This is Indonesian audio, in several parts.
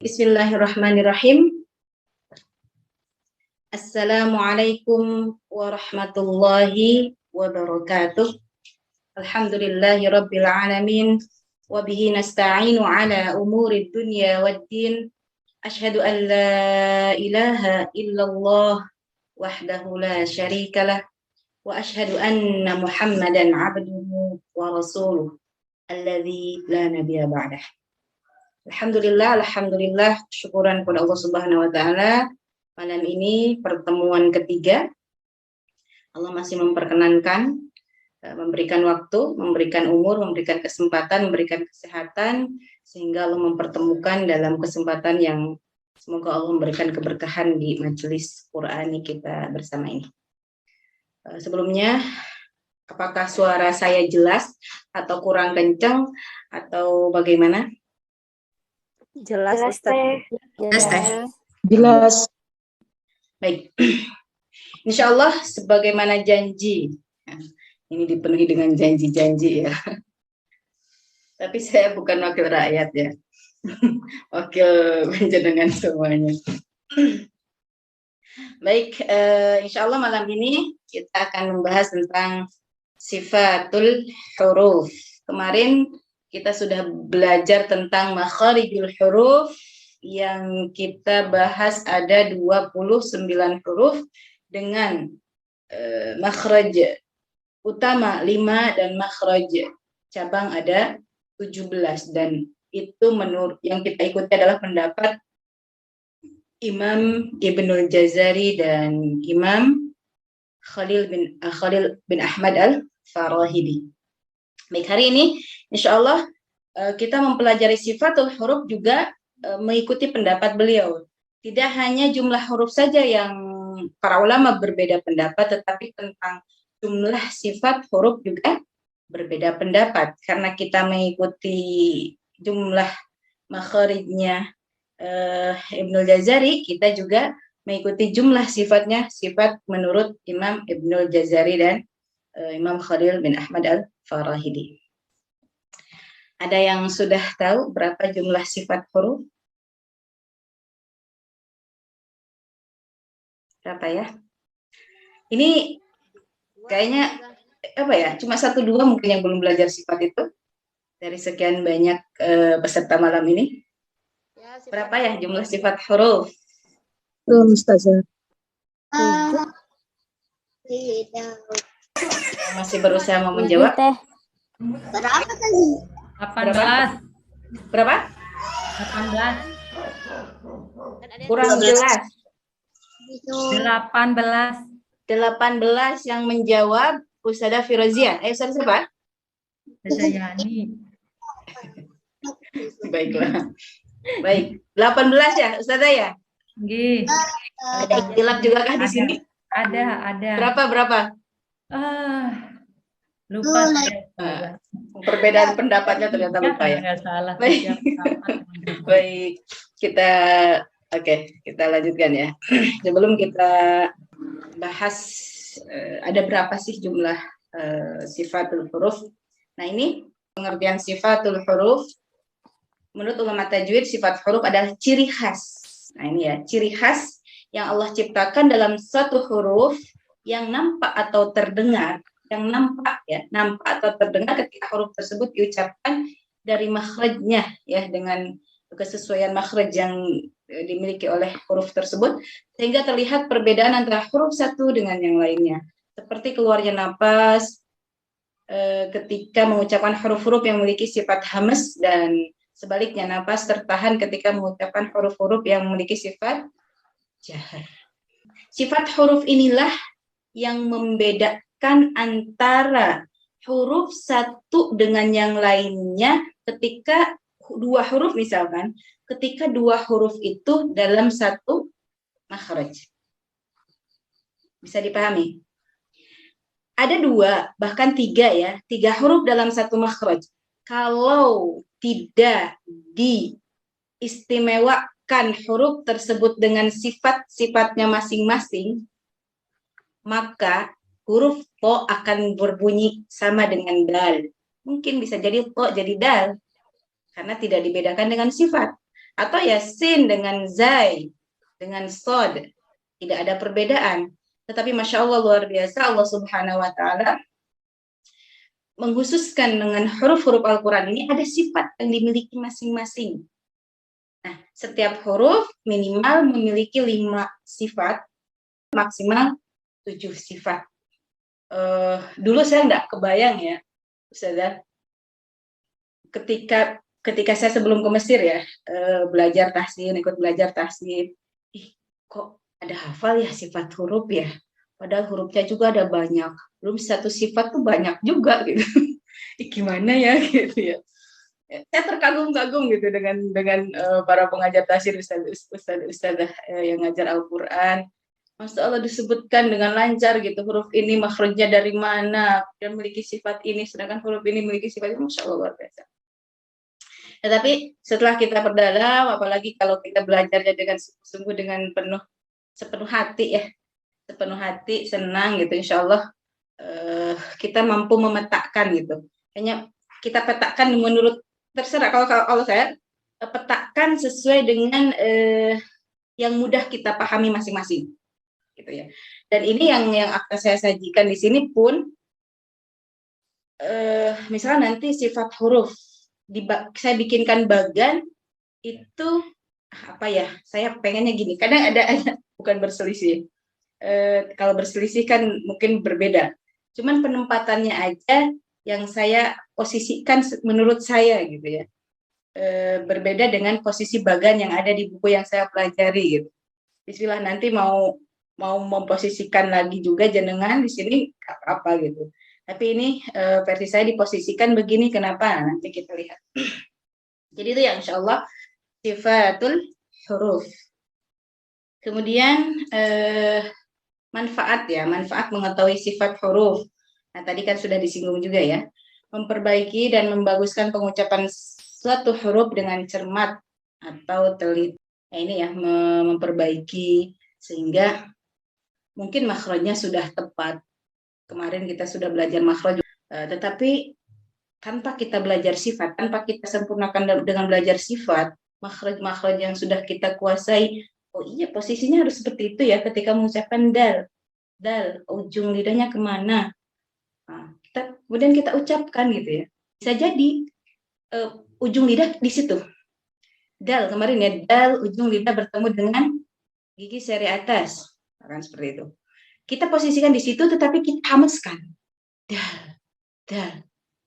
Bismillahirrahmanirrahim. Assalamualaikum warahmatullahi wabarakatuh. Alhamdulillahi rabbil alamin. Wabihi nasta'inu ala umuri dunya waddin. Ashhadu an la ilaha illallah wahdahu la syarikalah. Wa ashhadu anna Muhammadan abduhu wa rasuluh. Alladzi la nabiyya ba'dah. Alhamdulillah, syukuran kepada Allah Subhanahu wa taala. Malam ini pertemuan ketiga. Allah masih memperkenankan, memberikan waktu, memberikan umur, memberikan kesempatan, memberikan kesehatan, sehingga Allah mempertemukan dalam kesempatan yang semoga Allah memberikan keberkahan di majelis Qur'ani kita bersama ini. Sebelumnya, apakah suara saya jelas atau kurang kencang atau bagaimana? Jelas, Ustaz. Jelas. Baik. Insya Allah sebagaimana janji. Ini dipenuhi dengan janji-janji ya. Tapi saya bukan wakil rakyat ya. Wakil panjenengan semuanya. Baik, insya Allah malam ini kita akan membahas tentang sifatul huruf. Kemarin kita sudah belajar tentang makharijul huruf yang kita bahas ada 29 huruf dengan makhraj utama 5 dan makhraj cabang ada 17, dan itu menurut yang kita ikuti adalah pendapat Imam Ibnul Jazari dan Imam Khalil bin Ahmad al-Farahidi. Baik, hari ini insya Allah kita mempelajari sifatul huruf juga mengikuti pendapat beliau. Tidak hanya jumlah huruf saja yang para ulama berbeda pendapat, tetapi tentang jumlah sifat huruf juga berbeda pendapat. Karena kita mengikuti jumlah makharijnya Ibnul Jazari, kita juga mengikuti jumlah sifatnya, sifat menurut Imam Ibnul Jazari dan Imam Khalil bin Ahmad al-Farahidi. Ada yang sudah tahu berapa jumlah sifat huruf? Berapa ya? Ini kayaknya apa ya? Cuma 1-2 mungkin yang belum belajar sifat itu dari sekian banyak peserta malam ini. Berapa ya jumlah sifat huruf? Ustazah. Masih berusaha mau menjawab? Berapa tadi? 18. Berapa? 18. Kurang jelas. 18. 18 yang menjawab Ustazah Firozia. Ustazah siapa? Yani. Baiklah. Baik. 18 ya, Ustazah ya? Nggih. Ada ikhtilaf juga kah di sini? Ada. Berapa? Lupa. Perbedaan pendapatnya ternyata lupa ya. Nggak salah. Baik, kita lanjutkan ya. Sebelum kita bahas ada berapa sih jumlah sifatul huruf. Nah, ini pengertian sifatul huruf. Menurut ulama tajwid, sifat huruf adalah ciri khas. Nah, ini ya, ciri khas yang Allah ciptakan dalam satu huruf yang nampak atau terdengar, nampak atau terdengar ketika huruf tersebut diucapkan dari makhrajnya ya, dengan kesesuaian makhraj yang dimiliki oleh huruf tersebut, sehingga terlihat perbedaan antara huruf satu dengan yang lainnya, seperti keluarnya napas ketika mengucapkan huruf-huruf yang memiliki sifat hamas, dan sebaliknya napas tertahan ketika mengucapkan huruf-huruf yang memiliki sifat jahar. Sifat huruf inilah yang membedakan antara huruf satu dengan yang lainnya ketika dua huruf, misalkan ketika dua huruf itu dalam satu makhraj. Bisa dipahami? Ada 2, bahkan 3 ya, 3 huruf dalam satu makhraj. Kalau tidak diistimewakan huruf tersebut dengan sifat-sifatnya masing-masing, maka huruf to akan berbunyi sama dengan dal. Mungkin bisa jadi to jadi dal, karena tidak dibedakan dengan sifat. Atau ya sin dengan zai, dengan sod, tidak ada perbedaan. Tetapi Masya Allah luar biasa, Allah Subhanahu wa Ta'ala mengkhususkan dengan huruf-huruf Al-Quran ini ada sifat yang dimiliki masing-masing. Nah, setiap huruf minimal memiliki 5 sifat, maksimal 7 sifat. Dulu saya nggak kebayang ya, Ustazah, ketika saya sebelum ke Mesir ya, belajar tahsin, ikut belajar tahsin, kok ada hafal ya sifat huruf ya, padahal hurufnya juga ada banyak, belum satu sifat tuh banyak juga gitu. Gimana ya gitu ya. Saya terkagum-kagum gitu dengan para pengajar tafsir, ustazah yang ngajar Al-Qur'an. Masya Allah disebutkan dengan lancar gitu, huruf ini makhrajnya dari mana dan memiliki sifat ini, sedangkan huruf ini memiliki sifat ini, Masya Allah luar biasa. Tetapi setelah kita perdalam, apalagi kalau kita belajarnya dengan sungguh dengan sepenuh hati ya, sepenuh hati, senang gitu, insya Allah kita mampu memetakan gitu. Hanya kita petakan menurut, terserah, kalau saya petakan sesuai dengan yang mudah kita pahami masing-masing gitu ya. Dan ini yang akan saya sajikan di sini pun, misalnya nanti sifat huruf saya bikinkan bagan itu apa ya, saya pengennya gini, kadang ada bukan berselisih, kalau berselisih kan mungkin berbeda, cuman penempatannya aja yang saya posisikan menurut saya gitu ya, berbeda dengan posisi bagan yang ada di buku yang saya pelajari gitu. Bismillah, nanti mau memposisikan lagi juga jenengan di sini apa gitu. Tapi ini versi saya diposisikan begini, kenapa? Nanti kita lihat. Jadi itu ya insya Allah sifatul huruf. Kemudian manfaat mengetahui sifat huruf. Nah tadi kan sudah disinggung juga ya. Memperbaiki dan membaguskan pengucapan suatu huruf dengan cermat atau teliti. Nah, ini ya, memperbaiki sehingga mungkin makhrajnya sudah tepat. Kemarin kita sudah belajar makhraj, tetapi tanpa kita belajar sifat, tanpa kita sempurnakan dengan belajar sifat, makhraj yang sudah kita kuasai, oh iya posisinya harus seperti itu ya ketika mengucapkan dal, ujung lidahnya kemana, nah, kemudian kita ucapkan gitu ya, bisa jadi ujung lidah di situ, dal kemarin ya, dal ujung lidah bertemu dengan gigi seri atas, akan seperti itu. Kita posisikan di situ, tetapi kita hameskan, dal.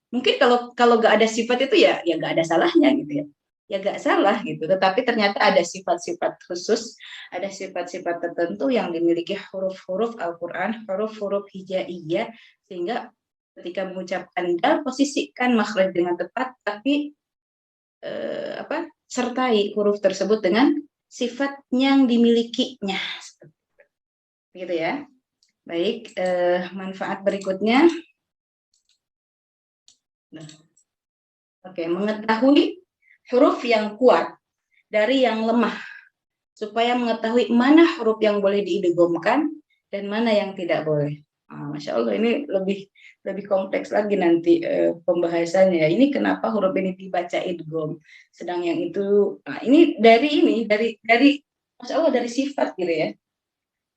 Mungkin kalau nggak ada sifat itu ya nggak ada salahnya gitu ya nggak salah gitu. Tetapi ternyata ada sifat-sifat khusus, ada sifat-sifat tertentu yang dimiliki huruf-huruf Al-Quran, huruf-huruf hijaiyah, sehingga ketika mengucapkan dal posisikan makhraj dengan tepat, tapi sertai huruf tersebut dengan sifat yang dimilikinya, gitu ya. Baik, manfaat berikutnya. Nah, oke, mengetahui huruf yang kuat dari yang lemah, supaya mengetahui mana huruf yang boleh diidghamkan dan mana yang tidak boleh. Masya Allah, ini lebih kompleks lagi nanti pembahasannya. Ini kenapa huruf ini dibaca idgham, sedang yang itu, ini dari Masya Allah dari sifat gitu ya.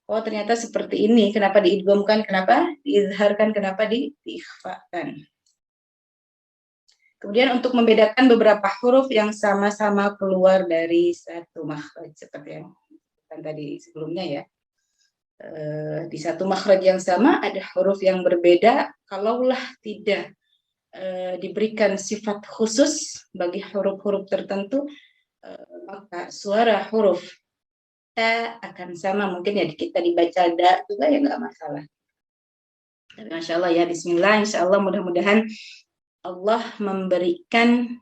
Oh ternyata seperti ini, kenapa diidghamkan, kenapa diizharkan, kenapa diikhfakan. Kemudian untuk membedakan beberapa huruf yang sama-sama keluar dari satu makhraj, seperti yang tadi sebelumnya ya. Di satu makhraj yang sama ada huruf yang berbeda, kalaulah tidak diberikan sifat khusus bagi huruf-huruf tertentu, maka suara huruf ta akan sama, mungkin ya kita dibaca da juga ya nggak masalah. Tapi Masya Allah ya, bismillah, insya Allah mudah-mudahan Allah memberikan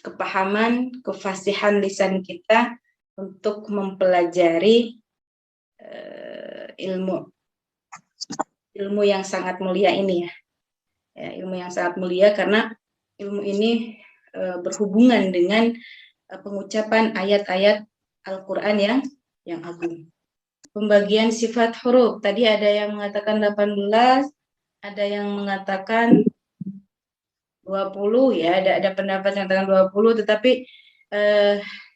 kepahaman, kefasihan lisan kita untuk mempelajari ilmu yang sangat mulia ini ya. Ilmu yang sangat mulia, karena ilmu ini berhubungan dengan pengucapan ayat-ayat Al-Quran yang agung. Pembagian sifat huruf, tadi ada yang mengatakan 18, ada yang mengatakan 20 ya, ada pendapat yang mengatakan 20, tetapi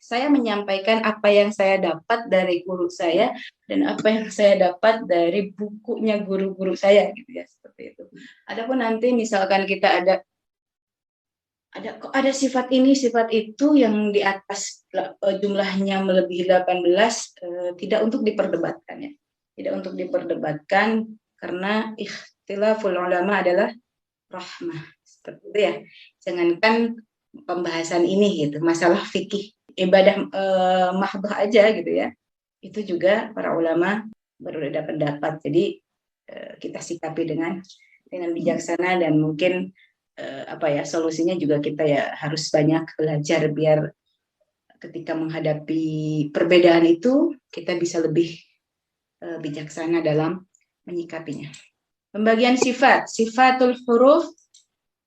saya menyampaikan apa yang saya dapat dari guru saya dan apa yang saya dapat dari bukunya guru-guru saya gitu ya, seperti itu. Adapun nanti misalkan kita ada sifat ini, sifat itu yang di atas jumlahnya melebihi 18, tidak untuk diperdebatkan ya. Tidak untuk diperdebatkan karena ikhtilaful ulama adalah rahmah. Seperti itu ya. Jangankan pembahasan ini gitu, masalah fikih, ibadah mahdoh aja gitu ya. Itu juga para ulama berbeda pendapat. Jadi kita sikapi dengan bijaksana dan mungkin solusinya juga kita ya harus banyak belajar biar ketika menghadapi perbedaan itu kita bisa lebih bijaksana dalam menyikapinya. Pembagian sifatul huruf.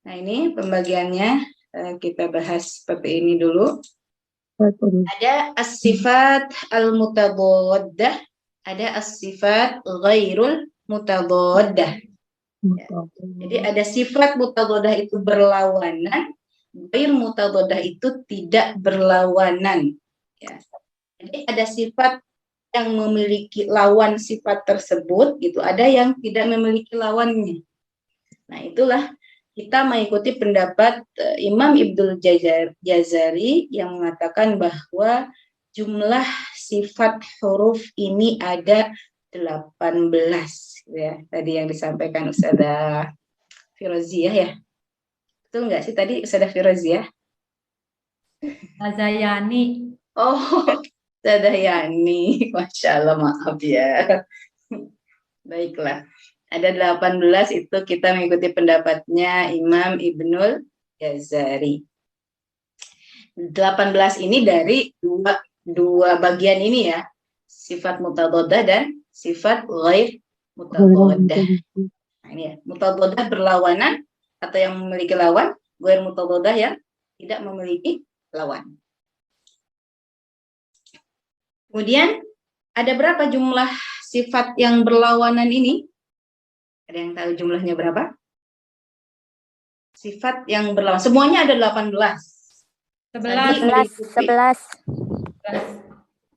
Nah, ini pembagiannya kita bahas seperti ini dulu. Ada as-sifat al-mutadaddah, ada as-sifat ghairul mutadaddah. Ya. Jadi ada sifat mutadaddah itu berlawanan, ghair mutadaddah itu tidak berlawanan. Ya. Jadi ada sifat yang memiliki lawan sifat tersebut, gitu. Ada yang tidak memiliki lawannya. Nah, itulah kita mengikuti pendapat Imam Ibnul Jazari yang mengatakan bahwa jumlah sifat huruf ini ada 18 ya. Tadi yang disampaikan Ustazah Firoziah ya. Betul nggak sih tadi Ustazah Firoziah? Ustazah Yani. Oh, Ustazah Yani. Masya Allah, maaf ya. Baiklah. Ada 18 itu kita mengikuti pendapatnya Imam Ibnul Jazari. 18 ini dari dua bagian ini ya. Sifat mutadaddah dan sifat ghair mutadaddah. Nah, ini ya, mutadaddah berlawanan atau yang memiliki lawan, ghair mutadaddah yang tidak memiliki lawan. Kemudian ada berapa jumlah sifat yang berlawanan ini? Ada yang tahu jumlahnya berapa? Sifat yang berlawanan. Semuanya ada 18. 11.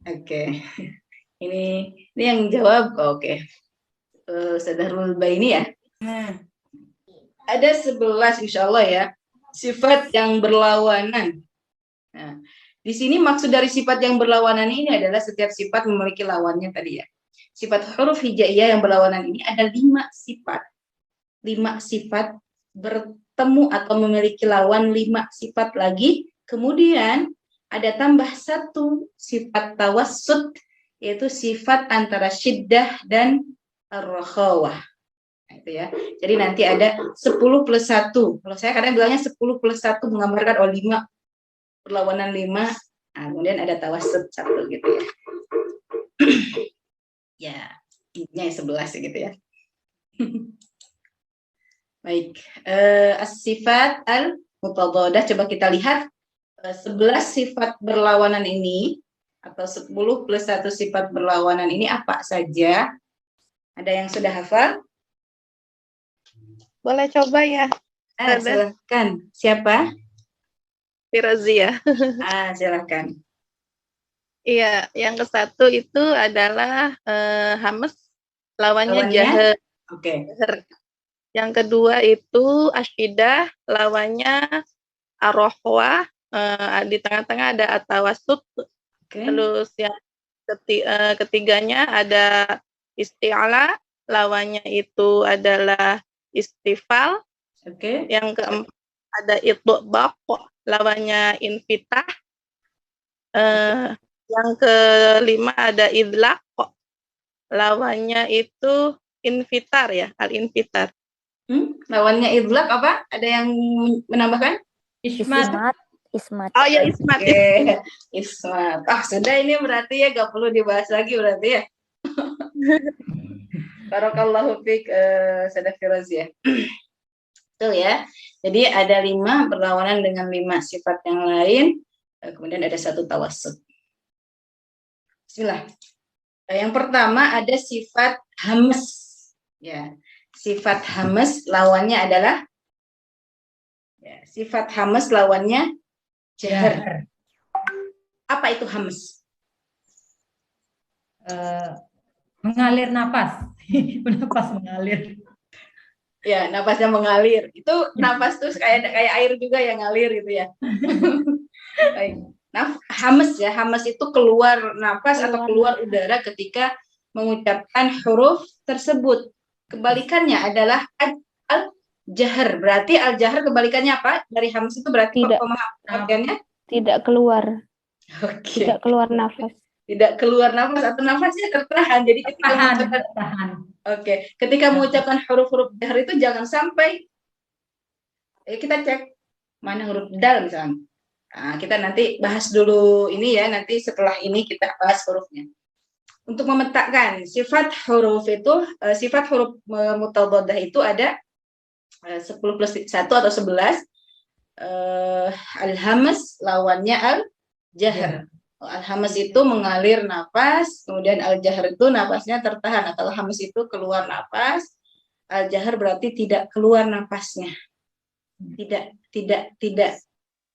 Oke. Ini yang jawab. Oke. Sadarul Baini ya. Ada 11 insya Allah ya. Sifat yang berlawanan. Nah, di sini maksud dari sifat yang berlawanan ini adalah setiap sifat memiliki lawannya tadi ya. Sifat huruf hijaiyah yang berlawanan ini ada 5 sifat. 5 sifat bertemu atau memiliki lawan 5 sifat lagi. Kemudian ada tambah 1 sifat tawassut, yaitu sifat antara syiddah dan ar-rakhawah. Nah, itu ya. Jadi nanti ada 10 plus 1. Kalau saya kadang bilangnya 10 plus 1 menggambarkan 5 perlawanan 5. Nah, kemudian ada tawassut 1 gitu ya. Ya, intinya 11 gitu ya. Baik, as-sifat al-mutadaddah, coba kita lihat 11 sifat berlawanan ini atau 10 plus 1 sifat berlawanan ini apa saja? Ada yang sudah hafal? Boleh coba ya? Silakan. Siapa? Firoziah. Silakan. Iya, yang ke-1 itu adalah hamas, lawannya jahr. Oke. Yang kedua itu asyidah, lawannya ar-rakhwah, di tengah-tengah ada at-tawassut. Terus yang ketiganya ada isti'la, lawannya itu adalah istifal. Yang keempat ada itbaq, lawannya infitah. Yang kelima ada idlaq, lawannya itu infitar ya, al-infitar. Lawannya idlaq apa? Ada yang menambahkan? Ismat. Oh ya, ismat. Ismat. Sudah ini berarti ya gak perlu dibahas lagi berarti ya. Barakallahu fiik, Sadah Firoziah. Betul ya. Jadi ada 5 berlawanan dengan 5 sifat yang lain. Kemudian ada 1 tawassut. Bismillah. Yang pertama ada sifat hamas. Ya, sifat hamas lawannya adalah sifat hamas lawannya jahr. Apa itu hams? Mengalir napas. Napas mengalir. Ya, napasnya mengalir. Itu napas tuh kayak air juga yang ngalir gitu ya. Baik. Nah, hamas ya, hamas itu keluar napas atau keluar udara ketika mengucapkan huruf tersebut. Kebalikannya adalah al-jahr. Berarti al-jahr kebalikannya apa? Dari hamas itu berarti pengertiannya Tidak keluar. Oke. Tidak keluar nafas. Tidak keluar nafas atau nafasnya tertahan. Jadi ketika mengucapkan Oke, ketika mengucapkan huruf-huruf jahr itu jangan sampai kita cek mana huruf dal misalnya. Nah, kita nanti bahas dulu ini ya, nanti setelah ini kita bahas hurufnya. Untuk memetakan sifat huruf itu, sifat huruf mutadhadah itu ada 10 plus 1 atau 11. Al-hamas lawannya al-jahr. Al-hamas itu mengalir napas, kemudian al-jahr itu napasnya tertahan, atau al-hamas itu keluar napas, al-jahr berarti tidak keluar napasnya.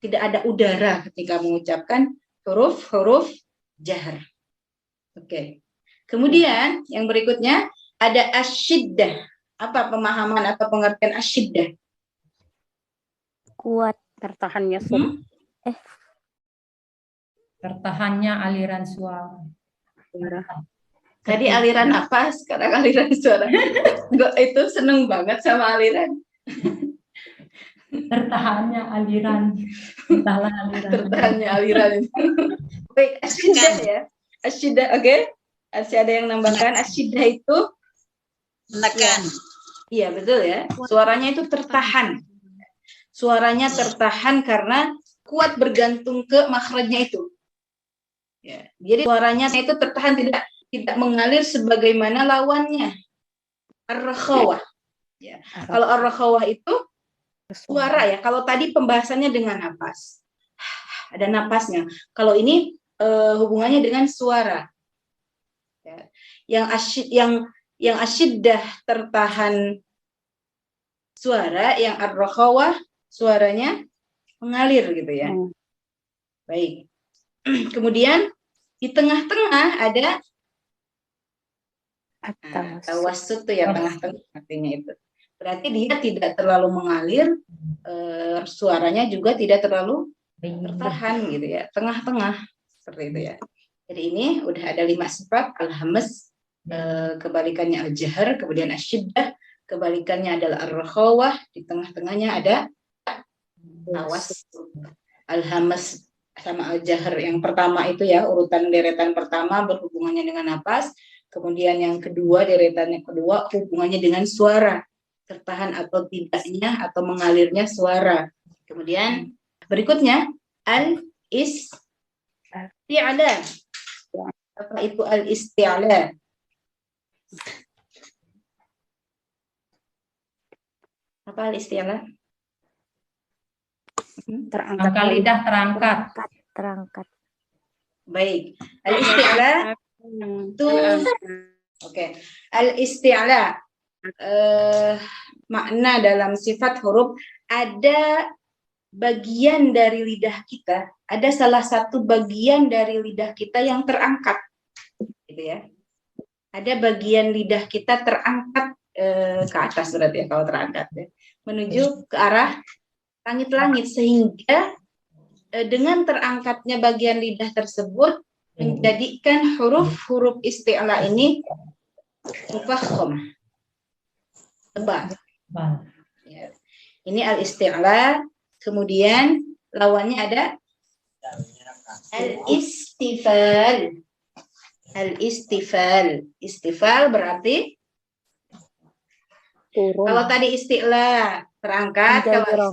Tidak ada udara ketika mengucapkan huruf-huruf jahr. Oke. Kemudian yang berikutnya ada asyiddah. Apa pemahaman atau pengertian asyiddah? Kuat, tertahannya. Tertahannya aliran suara. Tadi aliran napas, sekarang aliran suara. Itu seneng banget sama aliran. Tertahannya aliran. Tertahannya aliran. Baik, asyidah ya. Asyidah, oke. Masih ada yang nambahkan asyidah itu Menekan. Iya, betul ya. Suaranya itu tertahan. Suaranya tertahan karena kuat bergantung ke makhrajnya itu. Ya, jadi suaranya itu tertahan, tidak mengalir sebagaimana lawannya. Ar-rakhawah. Ya. Kalau ar-rakhawah itu suara ya. Kalau tadi pembahasannya dengan napas, ada napasnya. Kalau ini hubungannya dengan suara. Ya. Yang asyiddah tertahan suara, yang ar-rakhawah suaranya mengalir gitu ya. Baik. Kemudian di tengah-tengah ada tawassut tuh ya, tengah-tengah artinya itu. Berarti dia tidak terlalu mengalir, suaranya juga tidak terlalu tertahan gitu ya, tengah-tengah seperti itu ya. Jadi ini udah ada 5 sifat. Al-hamas kebalikannya al-jahr, kemudian asyiddah kebalikannya adalah ar-rakhawah, di tengah-tengahnya ada tawassut. Al-hamas sama al-jahr yang pertama itu ya, urutan deretan pertama berhubungannya dengan napas, kemudian yang kedua deretan yang kedua hubungannya dengan suara, tertahan atau tidaknya atau mengalirnya suara. Kemudian berikutnya al-isti'la. Apa itu al-isti'la? Apa al-isti'la? Angka lidah terangkat. Baik. Al-isti'la itu oke. Al-isti'la makna dalam sifat huruf, ada bagian dari lidah kita, ada salah satu bagian dari lidah kita yang terangkat. Gitu ya. Ada bagian lidah kita terangkat ke atas berarti ya kalau terangkat ya, menuju ke arah langit-langit, sehingga dengan terangkatnya bagian lidah tersebut menjadikan huruf-huruf isti'la ini mufakham, tebal. Ya. Ini al-isti'la. Kemudian lawannya ada al-istifal. Al-istifal. Istifal berarti Turun. kalau tadi isti'la terangkat, kalau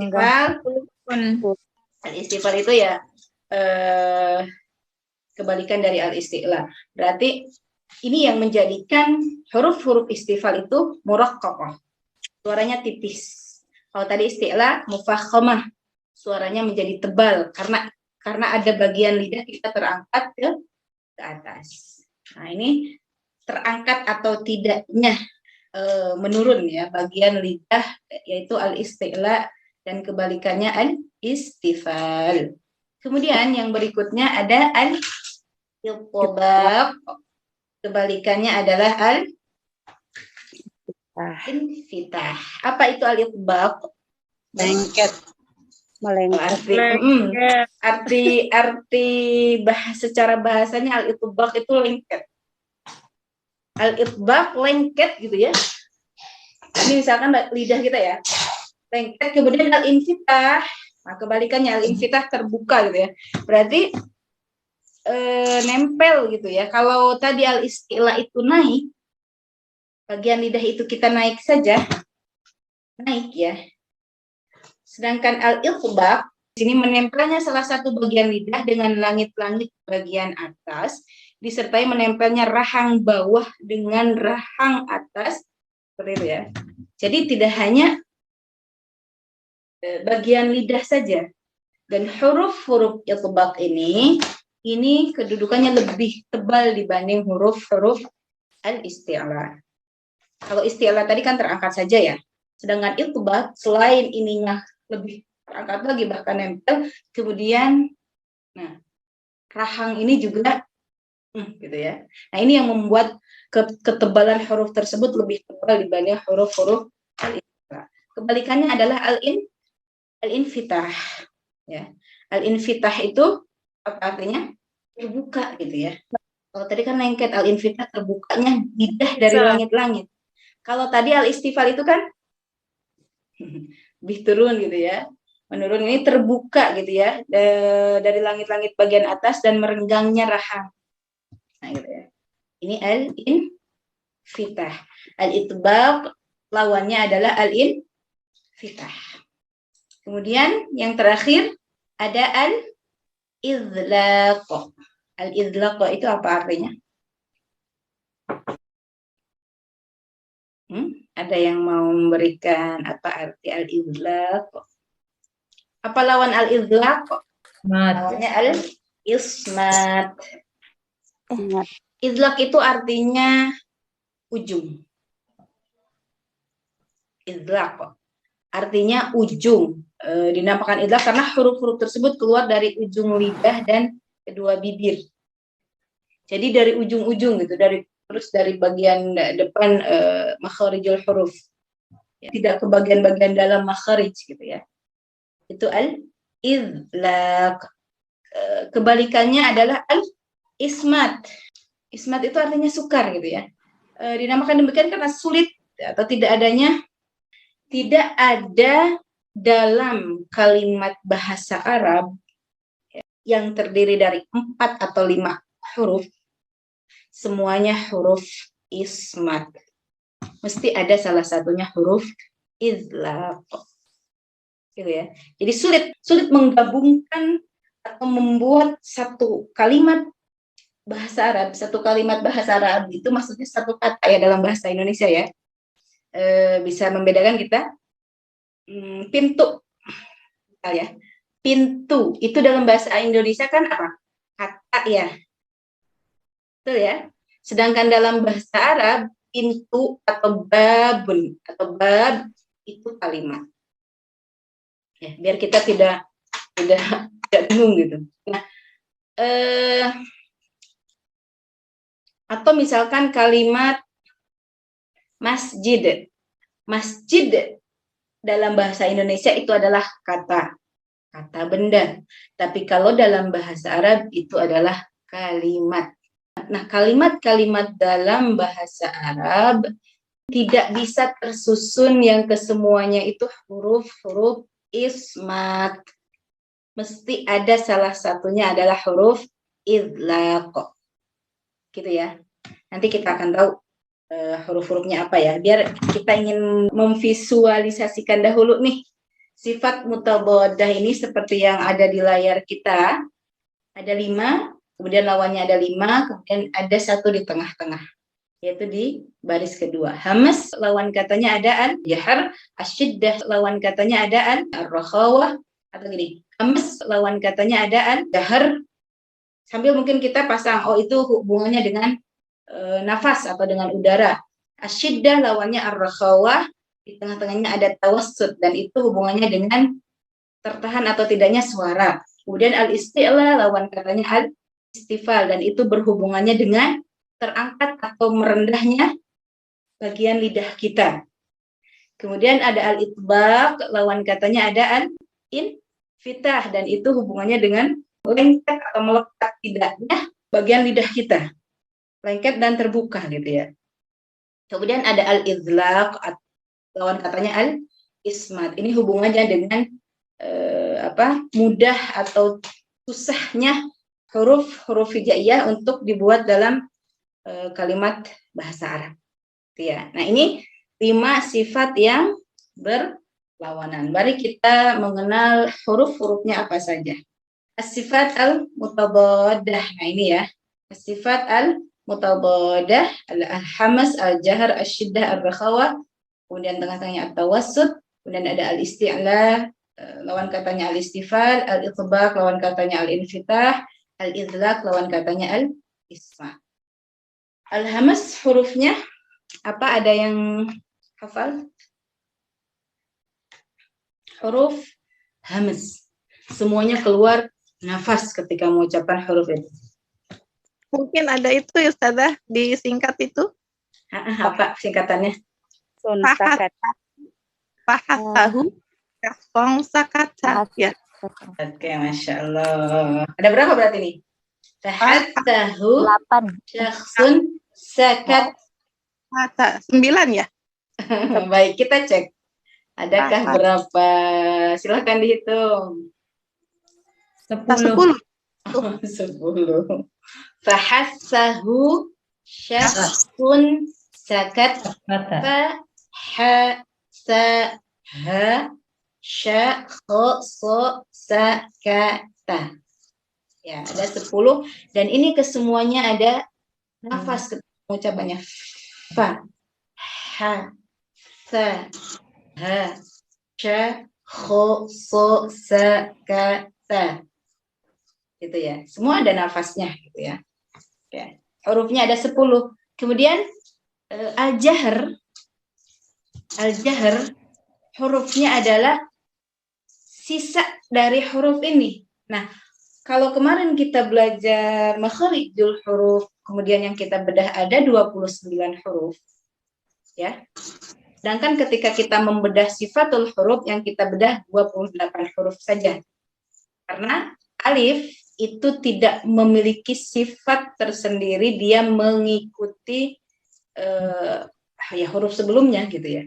al-istifal itu ya kebalikan dari al-isti'la. Berarti ini yang menjadikan huruf-huruf istifal itu muraqqaqah, suaranya tipis. Kalau tadi isti'la mufakhamah, suaranya menjadi tebal karena ada bagian lidah kita terangkat ke atas. Nah, ini terangkat atau tidaknya menurun ya bagian lidah, yaitu al-isti'la, dan kebalikannya al-istifal. Kemudian yang berikutnya ada al-itbaq. Kebalikannya adalah al-infitah. Apa itu al-itbaq? Lengket. Arti secara bahasanya al-itbaq itu lengket. Al-itbaq lengket gitu ya. Ini misalkan lidah kita ya, lengket. Kemudian al-infitah, nah kebalikannya al-infitah terbuka gitu ya. Berarti nempel gitu ya. Kalau tadi al-istila itu naik, bagian lidah itu kita naik saja, naik ya. Sedangkan al-itbaq sini menempelnya salah satu bagian lidah dengan langit-langit bagian atas, disertai menempelnya rahang bawah dengan rahang atas, seperti itu ya. Jadi tidak hanya bagian lidah saja, dan huruf-huruf itbaq ini kedudukannya lebih tebal dibanding huruf-huruf al-isti'la. Kalau isti'la tadi kan terangkat saja ya, sedangkan itbaq selain ininya lebih terangkat lagi bahkan nempel, kemudian nah rahang ini juga gitu ya. Nah ini yang membuat ketebalan huruf tersebut lebih tebal dibanding huruf-huruf al-isti'la. Kebalikannya adalah al-infitah ya. Al-infitah itu apa artinya? Terbuka gitu ya. Kalau tadi kan lengket, al-infitah terbukanya lidah dari langit-langit. Kalau tadi al-istifal itu kan lebih turun gitu ya. Menurun, ini terbuka gitu ya, dari langit-langit bagian atas dan merenggangnya rahang. Nah gitu ya. Ini al-infitah. Al-itbaq lawannya adalah al-infitah. Kemudian yang terakhir ada al-idlaq. Al-idlaq itu apa artinya? Ada yang mau memberikan apa arti al-idlaq? Apa lawan al-idlaq? Lawannya al-ismat. Idlaq itu artinya ujung. Idlaq artinya ujung. Dinamakan idlaq karena huruf-huruf tersebut keluar dari ujung lidah dan kedua bibir. Jadi dari ujung-ujung gitu, terus dari bagian depan makharijul huruf. Ya, tidak ke bagian-bagian dalam makharij gitu ya. Itu al-idlaq. Kebalikannya adalah al-ismat. Ismat itu artinya sukar gitu ya. Dinamakan demikian karena sulit atau tidak ada dalam kalimat bahasa Arab yang terdiri dari 4 atau 5 huruf, semuanya huruf ismat. Mesti ada salah satunya huruf idlaq. Gitu ya. Jadi sulit menggabungkan atau membuat satu kalimat bahasa Arab. Satu kalimat bahasa Arab itu maksudnya satu kata ya dalam bahasa Indonesia ya. Bisa membedakan kita pintu ya. Pintu itu dalam bahasa Indonesia kan apa? Kata ya. Betul ya. Sedangkan dalam bahasa Arab pintu atau babun atau bab itu kalimat. Ya, biar kita tidak bingung gitu. Nah, atau misalkan kalimat masjid. Masjid dalam bahasa Indonesia itu adalah kata benda. Tapi kalau dalam bahasa Arab itu adalah kalimat. Nah, kalimat-kalimat dalam bahasa Arab tidak bisa tersusun yang kesemuanya itu huruf-huruf ismat. Mesti ada salah satunya adalah huruf idlaq. Gitu ya. Nanti kita akan tahu huruf-hurufnya apa ya. Biar kita ingin memvisualisasikan dahulu nih sifat mutabadah ini seperti yang ada di layar kita. Ada 5, kemudian lawannya ada 5, kemudian ada 1 di tengah-tengah, yaitu di baris kedua. Hamas lawan katanya ada al-jahar, asyiddah lawan katanya ada al-rakhawah, atau gini, hamas lawan katanya ada al-jahar, sambil mungkin kita pasang, oh itu hubungannya dengan nafas atau dengan udara. Asyiddah lawannya ar-rakhawah, di tengah-tengahnya ada tawassut, dan itu hubungannya dengan tertahan atau tidaknya suara. Kemudian al-isti'la lawan katanya al-istifal, dan itu berhubungannya dengan terangkat atau merendahnya bagian lidah kita. Kemudian ada al-itbaq, lawan katanya ada al-infitah, dan itu hubungannya dengan lengket atau melekat tidaknya bagian lidah kita. Lengket dan terbuka gitu ya. Kemudian ada al-idlaq, lawan katanya al-ismat. Ini hubungannya dengan mudah atau susahnya huruf hijaiyah untuk dibuat dalam kalimat bahasa Arab. Ya. Nah, ini 5 sifat yang berlawanan. Mari kita mengenal huruf-hurufnya apa saja. As-sifat al-mutadadah. Nah, ini ya. As-sifat al-mutadadah, al-hamas, al-jahar, al-syiddah, al-rakhawah. Kemudian tengah-tengahnya at-tawassut. Kemudian ada al-isti'la, lawan katanya al-istifal, al-itbaq, lawan katanya al-infitah, al-idlaq, lawan katanya al-isma. Al-hamas hurufnya apa, ada yang hafal? Huruf hamas. Semuanya keluar nafas ketika mengucapkan huruf itu. Mungkin ada itu ya Ustazah, disingkat itu. Apa singkatannya? Sunsakat. Fahasahu song sakata. Ya. Oke, Masya Allah. Ada berapa berarti nih? Fahasahu 8. syakhsun sakat. 9 ya? Baik, kita cek. Adakah berapa? Silahkan dihitung. 10. 10. Fahasahu syakhsun sakat. Fahasaha syakhsun sakata. Ya, ada 10. Dan ini kesemuanya ada nafas ucapannya. Fa, ha, sa, ha, sha, kho, so, sa, ka, ta. Gitu ya. Semua ada nafasnya gitu ya. Ya. Hurufnya ada 10. Kemudian al-jahr hurufnya adalah sisa dari huruf ini. Nah, kalau kemarin kita belajar makharijul huruf, kemudian yang kita bedah ada 29 huruf. Ya. Sedangkan ketika kita membedah sifatul huruf, yang kita bedah 28 huruf saja. Karena alif itu tidak memiliki sifat tersendiri, dia mengikuti huruf sebelumnya gitu ya.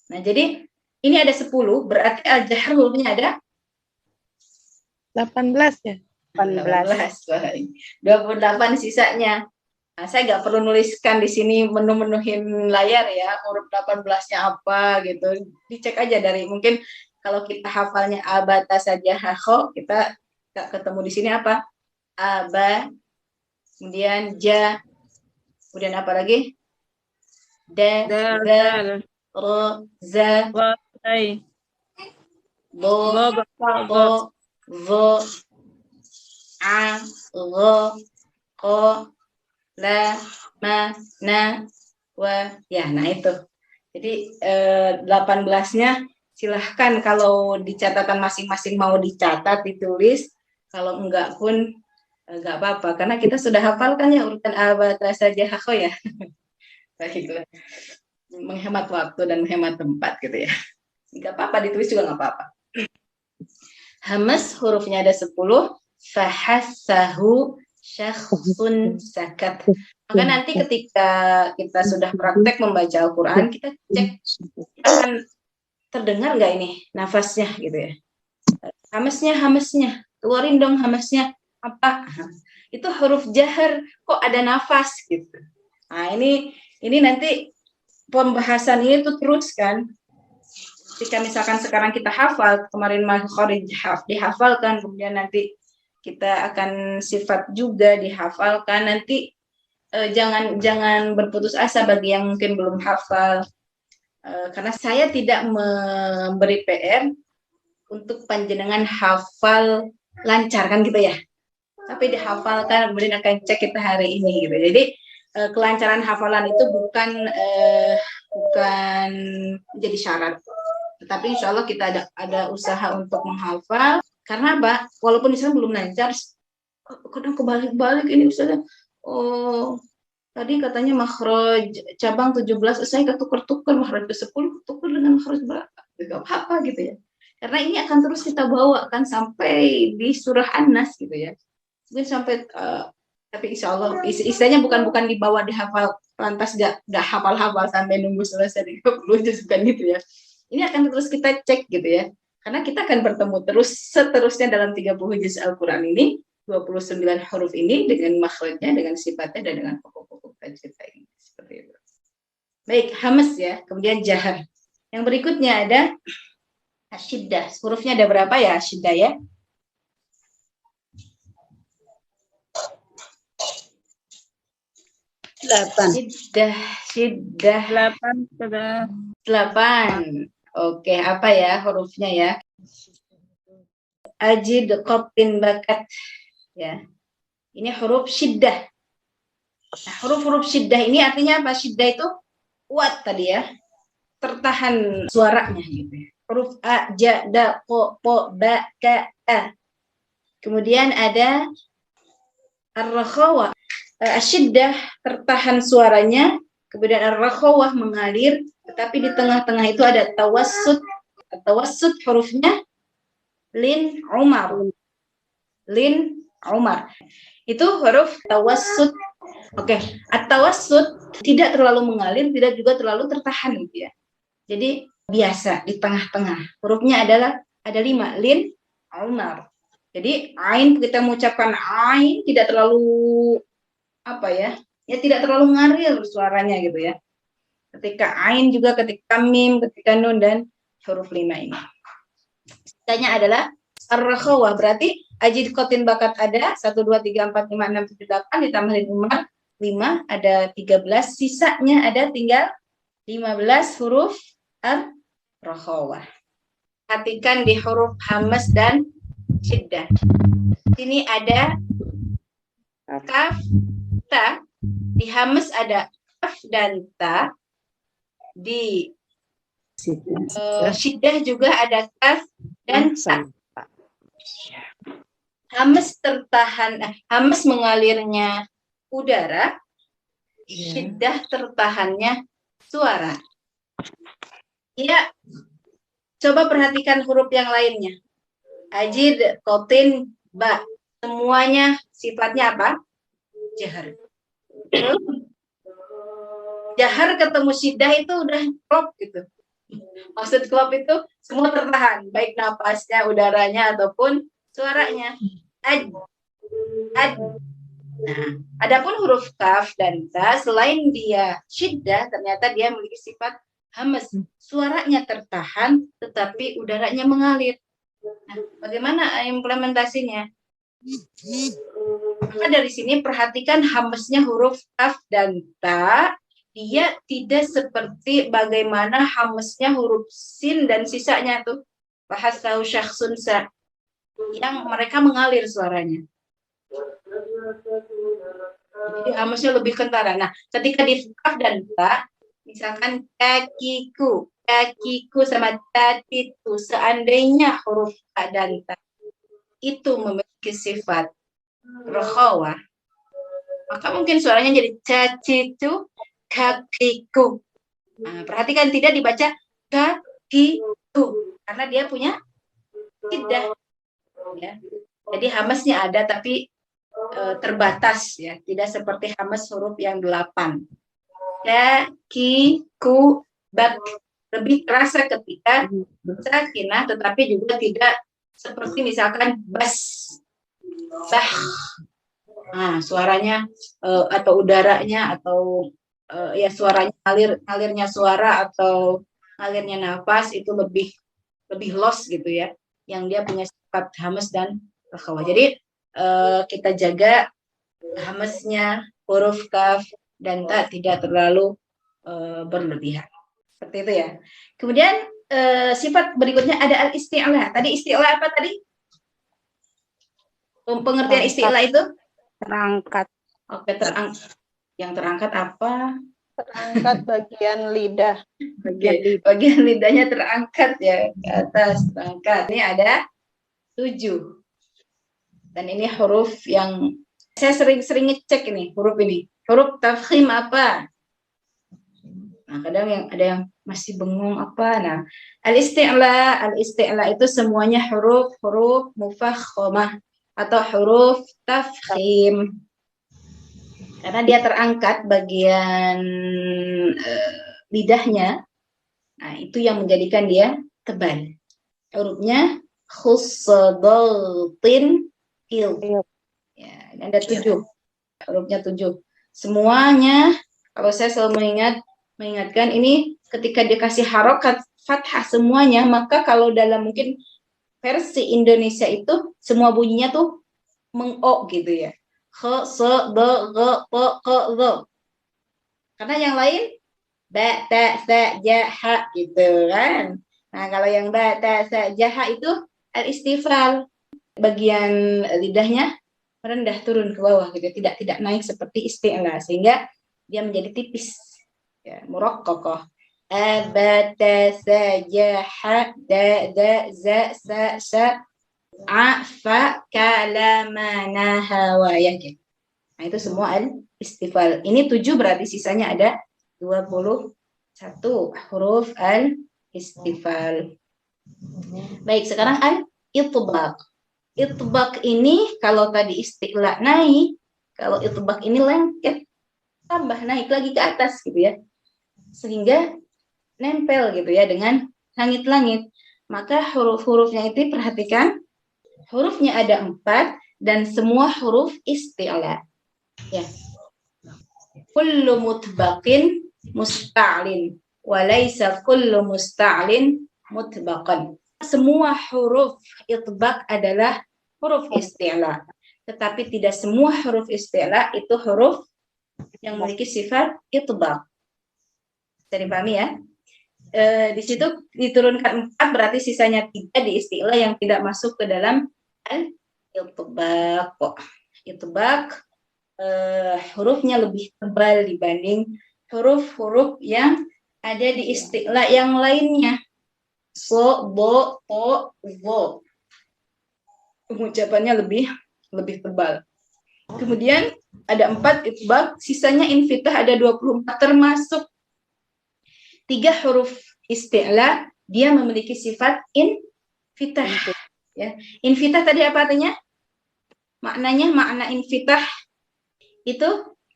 Nah, jadi ini ada 10, berarti al-jahr hurufnya ada 18 ya? 18. 28 sisanya. Nah, saya nggak perlu nuliskan di sini menu-menuhin layar ya, huruf 18-nya apa gitu. Dicek aja dari, mungkin kalau kita hafalnya abata saja hakho, kita ketemu di sini apa? Aba, kemudian ja, kemudian apa lagi? Da, ro, za, bo, vo, a, ro, ko, la, ma, na, wa. Ya, nah itu. Jadi 18-nya silahkan kalau di catatan masing-masing mau dicatat, ditulis. Kalau enggak pun enggak apa-apa. Karena kita sudah hafalkan ya urutan abata saja hakho ya. Baiklah. Menghemat waktu dan menghemat tempat gitu ya. Enggak apa-apa, ditulis juga enggak apa-apa. Hamas hurufnya ada 10. Fahassahu syakhsun sakat. Maka nanti ketika kita sudah praktek membaca Al-Quran, kita cek akan terdengar nggak ini nafasnya gitu ya. Hamasnya, keluarin dong hamasnya apa? Itu huruf jahar kok ada nafas gitu. Nah ini nanti pembahasan ini tuh terus kan. Jika misalkan sekarang kita hafal, kemarin makhrij dihafalkan, kemudian nanti kita akan sifat juga dihafalkan, nanti jangan berputus asa bagi yang mungkin belum hafal, karena saya tidak memberi PR untuk panjenengan hafal lancar kan gitu ya, tapi dihafalkan kemudian akan cek kita hari ini gitu. Jadi kelancaran hafalan itu bukan menjadi syarat, tetapi insya Allah kita ada usaha untuk menghafal. Karena apa? Walaupun misalnya belum lancar, kadang kebalik-balik ini misalnya, oh tadi katanya makhraj cabang 17, saya ketukar-tukar makhraj ke 10, tukar dengan makhraj berapa? Gak apa-apa gitu ya. Karena ini akan terus kita bawakan sampai di surah An-Nas gitu ya. Mungkin sampai tapi insya Allah istilahnya bukan dibawa dihafal lantas gak hafal-hafal sampai nunggu selesai 30 juz bukan gitu ya. Ini akan terus kita cek gitu ya. Karena kita akan bertemu terus seterusnya dalam 30 juz Al-Quran ini, 29 huruf ini dengan makhrajnya, dengan sifatnya, dan dengan pokok-pokok kita ini. Seperti itu. Baik, hamas ya, kemudian jahar. Yang berikutnya ada asyiddah. Hurufnya ada berapa ya asyiddah ya? Syiddah. 8. Oke, apa ya hurufnya ya? Ajid qatin bakat ya. Ini huruf syiddah. Nah, huruf-huruf syiddah ini artinya apa? Syiddah itu kuat tadi ya. Tertahan suaranya gitu ya. Huruf a, ja, da, ko, po, ba, ka, a. Kemudian ada ar-rakhawah. Asyiddah tertahan suaranya, kemudian ar-rakhawah mengalir, tetapi di tengah-tengah itu ada tawassut. Tawassut hurufnya lin umar. Lin umar. Itu huruf tawassut. Oke, at-tawassut tidak terlalu mengalir, tidak juga terlalu tertahan gitu ya. Jadi biasa di tengah-tengah. Hurufnya adalah ada 5, lin umar. Jadi ain kita mengucapkan ain tidak terlalu apa ya? Ya tidak terlalu ngalir suaranya gitu ya. Ketika ain juga ketika mim, ketika nun dan huruf 5 ini. Sisanya adalah ar-rakhawah, berarti ajid qatin bakat ada 1 2 3 4 5 6 7 8 ditambahin umar 5 ada 13, sisanya ada tinggal 15 huruf ar-rakhawah. Perhatikan di huruf hamas dan syiddah. Sini ada kaf, ta, di hamas ada kaf dan ta. Di syiddah juga ada kaf dan ta. Hamas tertahan, hamas mengalirnya udara, syiddah tertahannya suara. Ya, coba perhatikan huruf yang lainnya. Ajid, qatin, ba, semuanya sifatnya apa? Jahar. Jahar ketemu syiddah itu udah klop gitu. Maksud klop itu semua tertahan, baik napasnya, udaranya ataupun suaranya. Ad. Nah, adapun huruf kaf dan ta selain dia syiddah, ternyata dia memiliki sifat hamas. Suaranya tertahan tetapi udaranya mengalir. Nah, bagaimana implementasinya? Maka dari sini perhatikan hamasnya huruf kaf dan ta. Dia tidak seperti bagaimana hamasnya huruf sin dan sisanya tuh bahas tahu syakhsun sa yang mereka mengalir suaranya. Jadi hamasnya lebih kentara. Nah, ketika di kaf dan ta, misalkan kakiku sama tatitu, seandainya huruf ka dan ta itu memiliki sifat rakhawah, maka mungkin suaranya jadi cacitu, kakiku. Nah, perhatikan tidak dibaca kakiku karena dia punya syiddah. Ya. Jadi hamasnya ada tapi terbatas ya, tidak seperti hamas huruf yang 8. Kakiku, bak, lebih terasa ketika sakinah, tetapi juga tidak seperti misalkan bas, bah. Nah, suaranya atau udaranya atau ya suaranya alirnya suara atau alirnya nafas itu lebih loss gitu ya, yang dia punya sifat hamas dan rakhawah. Jadi kita jaga hamasnya huruf kaf dan ta tidak terlalu berlebihan. Seperti itu ya. Kemudian sifat berikutnya ada al-isti'la. Tadi isti'la apa tadi? Pengertian isti'la itu? Terangkat. Oke, yang terangkat apa? Terangkat bagian lidah. Bagian lidahnya terangkat ya ke atas, terangkat. Ini ada 7. Dan ini huruf yang saya sering-sering ngecek ini, huruf ini. Huruf tafkhim apa? Nah, kadang ada yang masih bengong apa. Nah, al-isti'la itu semuanya huruf mufakhamah atau huruf tafkhim. Karena dia terangkat bagian lidahnya. Nah, itu yang menjadikan dia tebal. Hurufnya khusdatin il. Ya, ini ada 7. Hurufnya 7. Semuanya, kalau saya selalu mengingatkan ini ketika dikasih harokat fathah semuanya, maka kalau dalam mungkin versi Indonesia itu semua bunyinya tuh meng-o gitu ya. Kh, se, de, ge, pe, ke, ze. Karena yang lain ba, ta, sa, ja, ha gitu kan. Nah, kalau yang ba, ta, sa, ja, ha itu al-istifal. Bagian lidahnya merendah turun ke bawah gitu, tidak naik seperti isti'la, sehingga dia menjadi tipis. Ya, muraqqaqah. Abata sajaha da za sa sa a fa kalama hawa yakin. Nah, itu semua al-istifal. Ini 7 berarti sisanya ada 21 huruf al-istifal. Baik, sekarang al-itbaq. Itbaq ini kalau tadi isti'la naik, kalau itbaq ini lengket, tambah naik lagi ke atas gitu ya. Sehingga nempel gitu ya dengan langit-langit. Maka huruf-hurufnya itu perhatikan, hurufnya ada 4 dan semua huruf isti'la. Ya. Kullu mutbaqin musta'lin wa laysa kullu musta'lin mutbaqan. Semua huruf itbaq adalah huruf isti'la. Tetapi tidak semua huruf isti'la itu huruf yang memiliki sifat itbaq. Bisa dipahami ya? Di situ diturunkan 4 berarti sisanya 3 di isti'la yang tidak masuk ke dalam al-itbaq. Itbaq hurufnya lebih tebal dibanding huruf-huruf yang ada di isti'la yang lainnya. So, bo, to, zo. Pengucapannya lebih tebal. Kemudian ada 4 itbaq, sisanya infitah ada 24 termasuk 3 huruf isti'la dia memiliki sifat infitah. Ya. Infitah tadi apa artinya? Makna infitah itu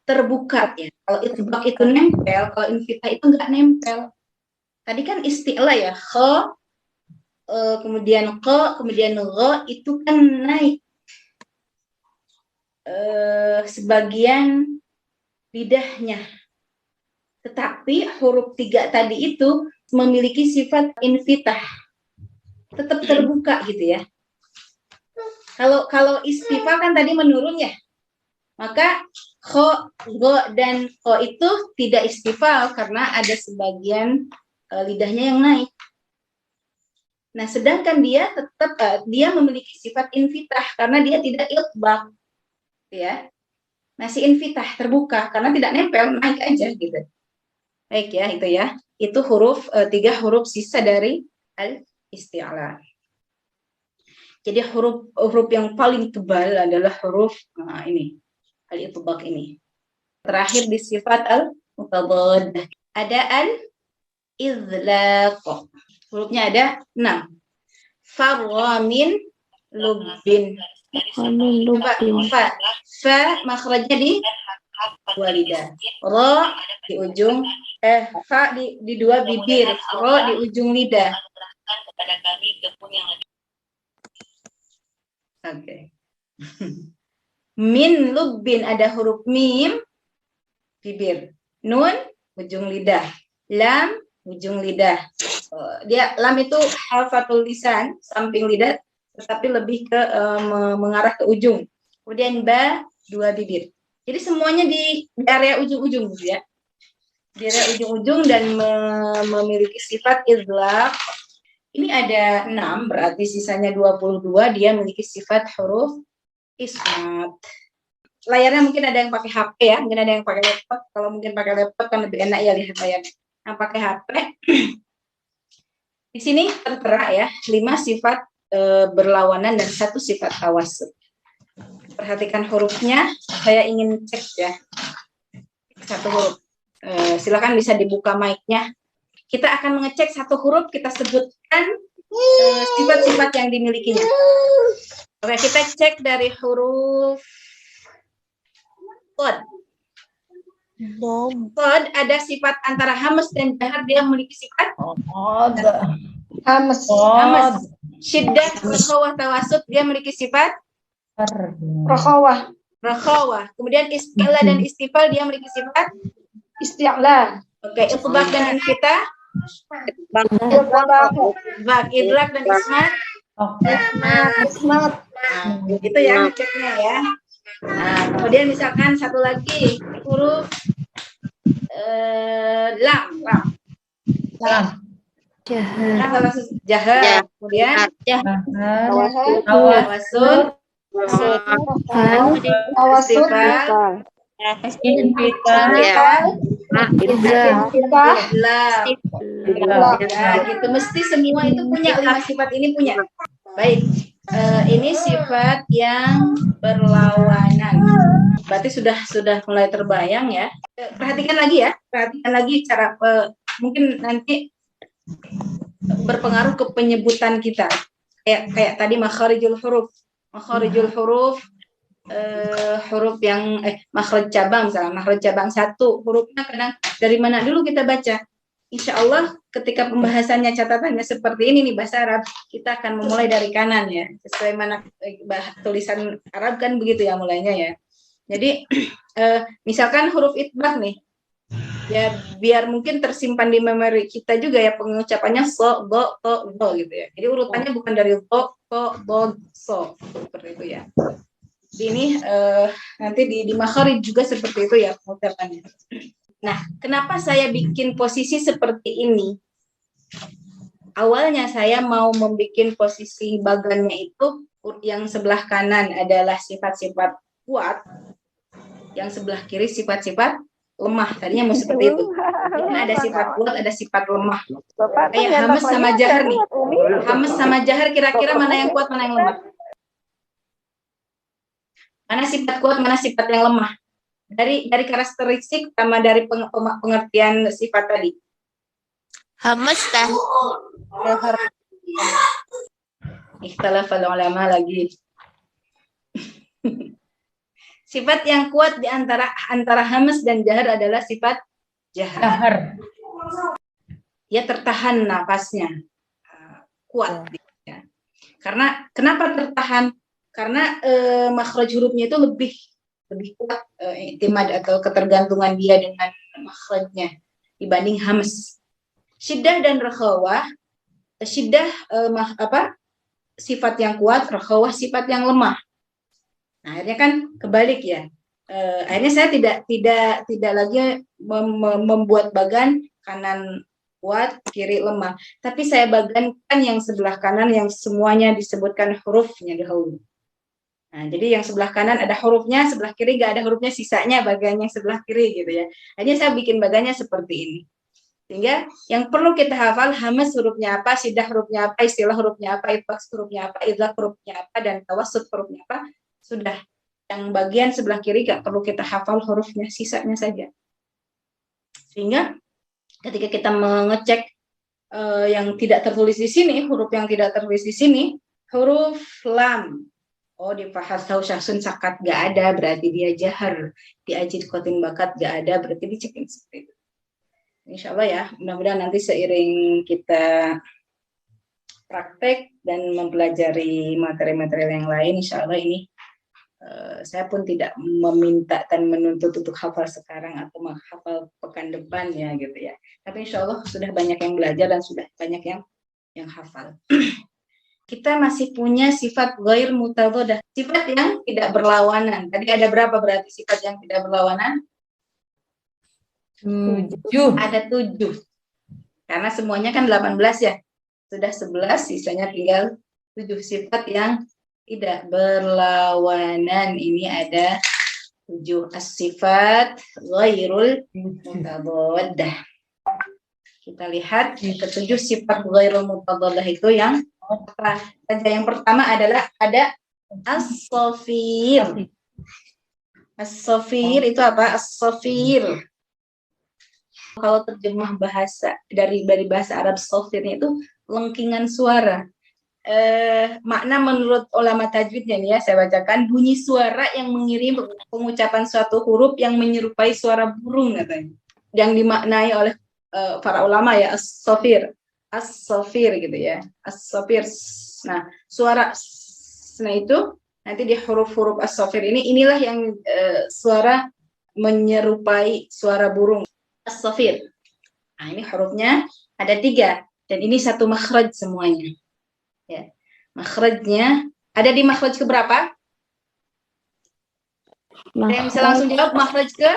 terbuka ya. Kalau itbaq itu nempel, kalau infitah itu enggak nempel. Tadi kan isti'la ya, kha, kemudian qa, kemudian gha itu kan naik sebagian lidahnya. Tetapi huruf 3 tadi itu memiliki sifat infitah. Tetap terbuka gitu ya. Kalau istifal kan tadi menurun ya. Maka kha, gha dan qa itu tidak istifal karena ada sebagian lidahnya yang naik. Nah, sedangkan dia tetap dia memiliki sifat infitah karena dia tidak itbaq, ya. Masih infitah terbuka karena tidak nempel, naik aja gitu. Baik ya, itu ya. Itu huruf 3 huruf sisa dari al-isti'la. Jadi huruf yang paling tebal adalah huruf ini, al-itbaq ini. Terakhir di sifat al-mutadaddah ada al-idlaq. Hurufnya ada 6. Farwa min lubbin. Fa makhrajnya di dua lidah. Ra di ujung fa di dua bibir. Ra di ujung lidah. Oke. Min lubbin ada huruf mim bibir. Nun ujung lidah. Lam ujung lidah. Dia lam itu hafatul lisan samping lidah tetapi lebih ke mengarah ke ujung. Kemudian ba dua bibir. Jadi semuanya di area ujung-ujung gitu ya. Di area ujung-ujung dan memiliki sifat idlaq. Ini ada 6 berarti sisanya 22 dia memiliki sifat huruf ismat. Layarnya mungkin ada yang pakai HP ya, mungkin ada yang pakai laptop. Kalau mungkin pakai laptop kan lebih enak ya lihat layarnya. Yang pakai HP di sini tertera ya 5 sifat berlawanan dan satu sifat tawassut. Perhatikan hurufnya, saya ingin cek ya. Satu huruf. Silakan bisa dibuka mic-nya. Kita akan mengecek satu huruf, kita sebutkan sifat-sifat yang dimilikinya. Oke, kita cek dari huruf Qad. Qad ada sifat antara hamas dan jahar, dia memiliki sifat hamas. Syiddah, rakhawah, tawassut, dia memiliki sifat rakhawah. Kemudian isti'la dan istifal, dia memiliki sifat isti'la. Oke, itbaq dan kita idlak dan ismat. Itu ya ngeceknya ya. Nah, kemudian misalkan satu lagi huruf lam. Jahar. Kemudian tawassut, gitu. Mesti semua itu punya 5 sifat ini punya. Baik, ini sifat yang berlawanan. Berarti sudah mulai terbayang ya. Perhatikan lagi cara mungkin nanti berpengaruh ke penyebutan kita. Kayak tadi makharijul huruf. Huruf yang makhraj cabang, misalnya makhraj cabang 1, hurufnya kadang dari mana dulu kita baca. Insya Allah ketika pembahasannya catatannya seperti ini nih bahasa Arab, kita akan memulai dari kanan ya, sesuai mana tulisan Arab kan begitu ya mulainya ya. Jadi misalkan huruf itbaq nih, ya biar mungkin tersimpan di memori kita juga ya, pengucapannya so, do, to, do gitu ya. Jadi urutannya bukan dari do, to, do, so seperti itu ya. Ini nanti di makharij juga seperti itu ya pengucapannya. Nah, kenapa saya bikin posisi seperti ini? Awalnya saya mau membuat posisi bagannya itu yang sebelah kanan adalah sifat-sifat kuat, yang sebelah kiri sifat-sifat lemah. Tadinya mau seperti itu. Ini ada sifat kuat, ada sifat lemah. Kayak hamas sama jahar nih. Hamas sama jahar kira-kira mana yang kuat, mana yang lemah? Mana sifat kuat, mana sifat yang lemah? Dari karakteristik sama dari pengertian sifat tadi. Hamas tah. Ikhtilafal ulama lagi. Sifat yang kuat di antara hamas dan jahar adalah sifat jahar. Dia tertahan nafasnya, kuat. Ya. Karena kenapa tertahan? Karena makhraj hurufnya itu lebih kuat i'timad atau ketergantungan dia dengan makhrajnya dibanding hamas. Syiddah dan rakhawah, syiddah sifat yang kuat, rakhawah sifat yang lemah. Nah, akhirnya kan kebalik ya. Akhirnya saya tidak lagi membuat bagan kanan kuat, kiri lemah, tapi saya bagankan yang sebelah kanan yang semuanya disebutkan hurufnya dahulu. Nah, jadi yang sebelah kanan ada hurufnya, sebelah kiri nggak ada hurufnya, sisanya bagian yang sebelah kiri gitu ya. Hanya saya bikin bagannya seperti ini. Sehingga yang perlu kita hafal hamas hurufnya apa, syiddah hurufnya apa, istilah hurufnya apa, itbaq hurufnya apa, idlaq hurufnya apa, dan tawassut hurufnya apa. Sudah. Yang bagian sebelah kiri nggak perlu kita hafal hurufnya, sisanya saja. Sehingga ketika kita mengecek yang tidak tertulis di sini, huruf yang tidak tertulis di sini, huruf lam. Oh, di fahasau syahsun sakat gak ada, berarti dia jahar. Di ajid kotin bakat gak ada, berarti dicekin seperti itu. Insya Allah ya, mudah-mudahan nanti seiring kita praktek dan mempelajari materi-materi yang lain, insya Allah ini saya pun tidak meminta dan menuntut untuk hafal sekarang atau menghafal pekan depan ya gitu ya. Tapi insya Allah sudah banyak yang belajar dan sudah banyak yang hafal. Kita masih punya sifat ghair mutadhadah, sifat yang tidak berlawanan. Tadi ada berapa berarti sifat yang tidak berlawanan? 7. Ada 7. Karena semuanya kan 18 ya. Sudah 11, sisanya tinggal 7 sifat yang tidak berlawanan. Ini ada 7 as-sifat ghairul mutadhadah. Kita lihat ke-7 sifat ghairul mutadhadah itu yang saja. Yang pertama adalah ada as-safir. As-safir itu apa? As-safir. Kalau terjemah bahasa dari bahasa Arab, safirnya itu lengkingan suara. Makna menurut ulama tajwidnya nih ya, saya bacakan, bunyi suara yang mengirim pengucapan suatu huruf yang menyerupai suara burung katanya. Yang dimaknai oleh para ulama ya, as-safir. As-safir gitu ya. As-safir. Nah, suara itu nanti di huruf-huruf as-safir inilah yang suara menyerupai suara burung. As-safir. Nah, ini hurufnya ada 3 dan ini satu makhraj semuanya. Ya. Makhrajnya ada di makhraj ke berapa? Ada yang bisa langsung jawab makhraj ke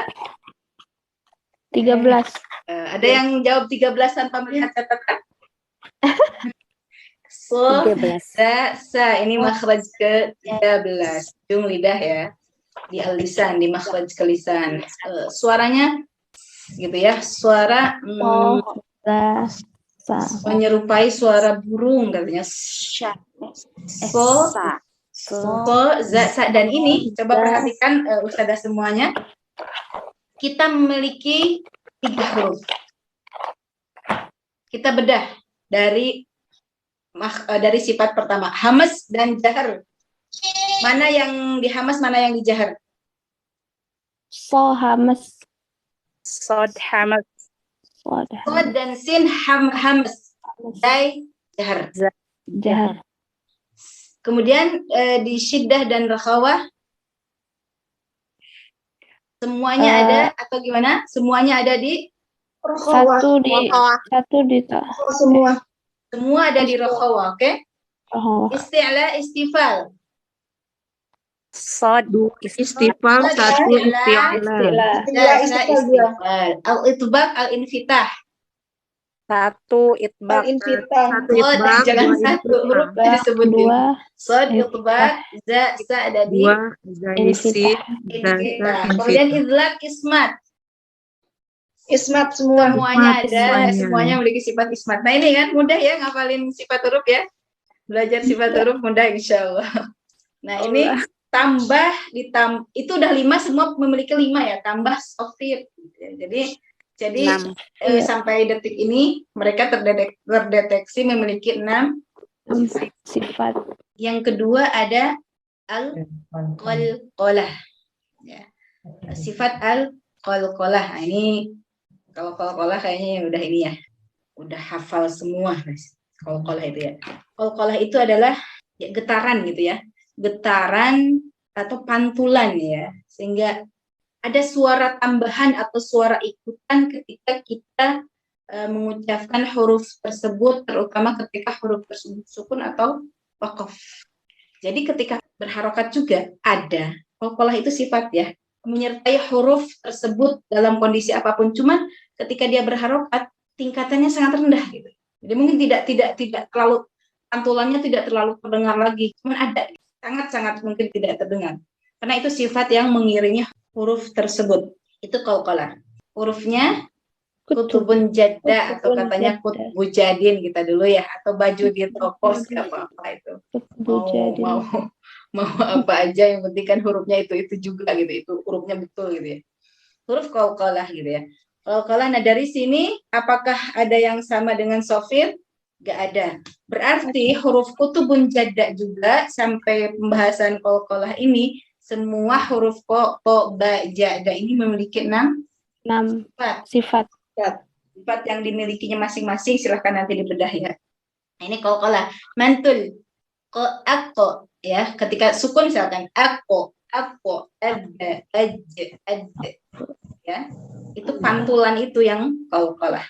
13. Ada yang jawab 13 tanpa melihat catatan? So, 13. ini makhraj ke 13. Ujung lidah ya. Di al-lisan, di makhraj ke lisan. Suaranya gitu ya. Suara menyerupai suara burung katanya. Dan ini coba perhatikan Ustazah semuanya. Kita memiliki 3 huruf. Kita bedah dari sifat pertama, hamas dan jahar. Mana yang dihamas, mana yang dijahar? Hamas. Sod hamas. Sod dan sin hamas. Dai jahar. Jahar. Kemudian di syiddah dan rakhawah semuanya ada atau gimana? Semuanya ada di rakhawah. Satu di Semua ada di rakhawah, oke? Isti'la, istifal. Sod istifal, satu isti'la. Istifal. Al-itbaq, al-infitah. Satu itbaq. Jangan satu huruf disebutin. Sod, itbaq, sa ada di infitah. Kemudian idlaq, ismat. Ismat semuanya ada, semuanya memiliki sifat ismat. Nah ini kan mudah ya ngafalin sifat huruf ya. Belajar sifat huruf mudah insyaallah. Nah ini itu udah 5, semua memiliki 5 ya, tambah sofir. Jadi sampai detik ini mereka terdeteksi memiliki 6 sifat. Yang kedua ada al-qalqalah. Ya. Sifat al-qalqalah. Nah, ini kalau qalqalah kayaknya udah ini ya. Udah hafal semua, Mas. Qalqalah itu ya. Qalqalah itu adalah ya, getaran gitu ya. Getaran atau pantulan ya. Sehingga ada suara tambahan atau suara ikutan ketika kita mengucapkan huruf tersebut, terutama ketika huruf tersebut sukun atau waqaf. Jadi ketika berharokat juga ada. Qalqalah itu sifat ya, menyertai huruf tersebut dalam kondisi apapun. Cuman ketika dia berharokat, tingkatannya sangat rendah gitu. Jadi mungkin tidak terlalu, pantulannya tidak terlalu terdengar lagi. Cuman ada, sangat mungkin tidak terdengar. Karena itu sifat yang mengiringi huruf tersebut. Itu qalqalah. Hurufnya kutubun jadda atau katanya kutbujadin kita dulu ya, atau baju di toko apa itu. Mau apa aja yang penting kan hurufnya itu juga gitu. Itu hurufnya betul gitu ya. Huruf qalqalah gitu ya. Qalqalah, nah dari sini apakah ada yang sama dengan sofir? Gak ada. Berarti huruf kutubun jadda juga sampai pembahasan qalqalah ini semua huruf ko, ba, jada ini memiliki 6 sifat. Sifat yang dimilikinya masing-masing, silahkan nanti dibedah ya. Nah, ini qalqalah. Mantul, ako ya, ketika sukun misalkan ako, adda, ya. Itu pantulan itu yang qalqalah.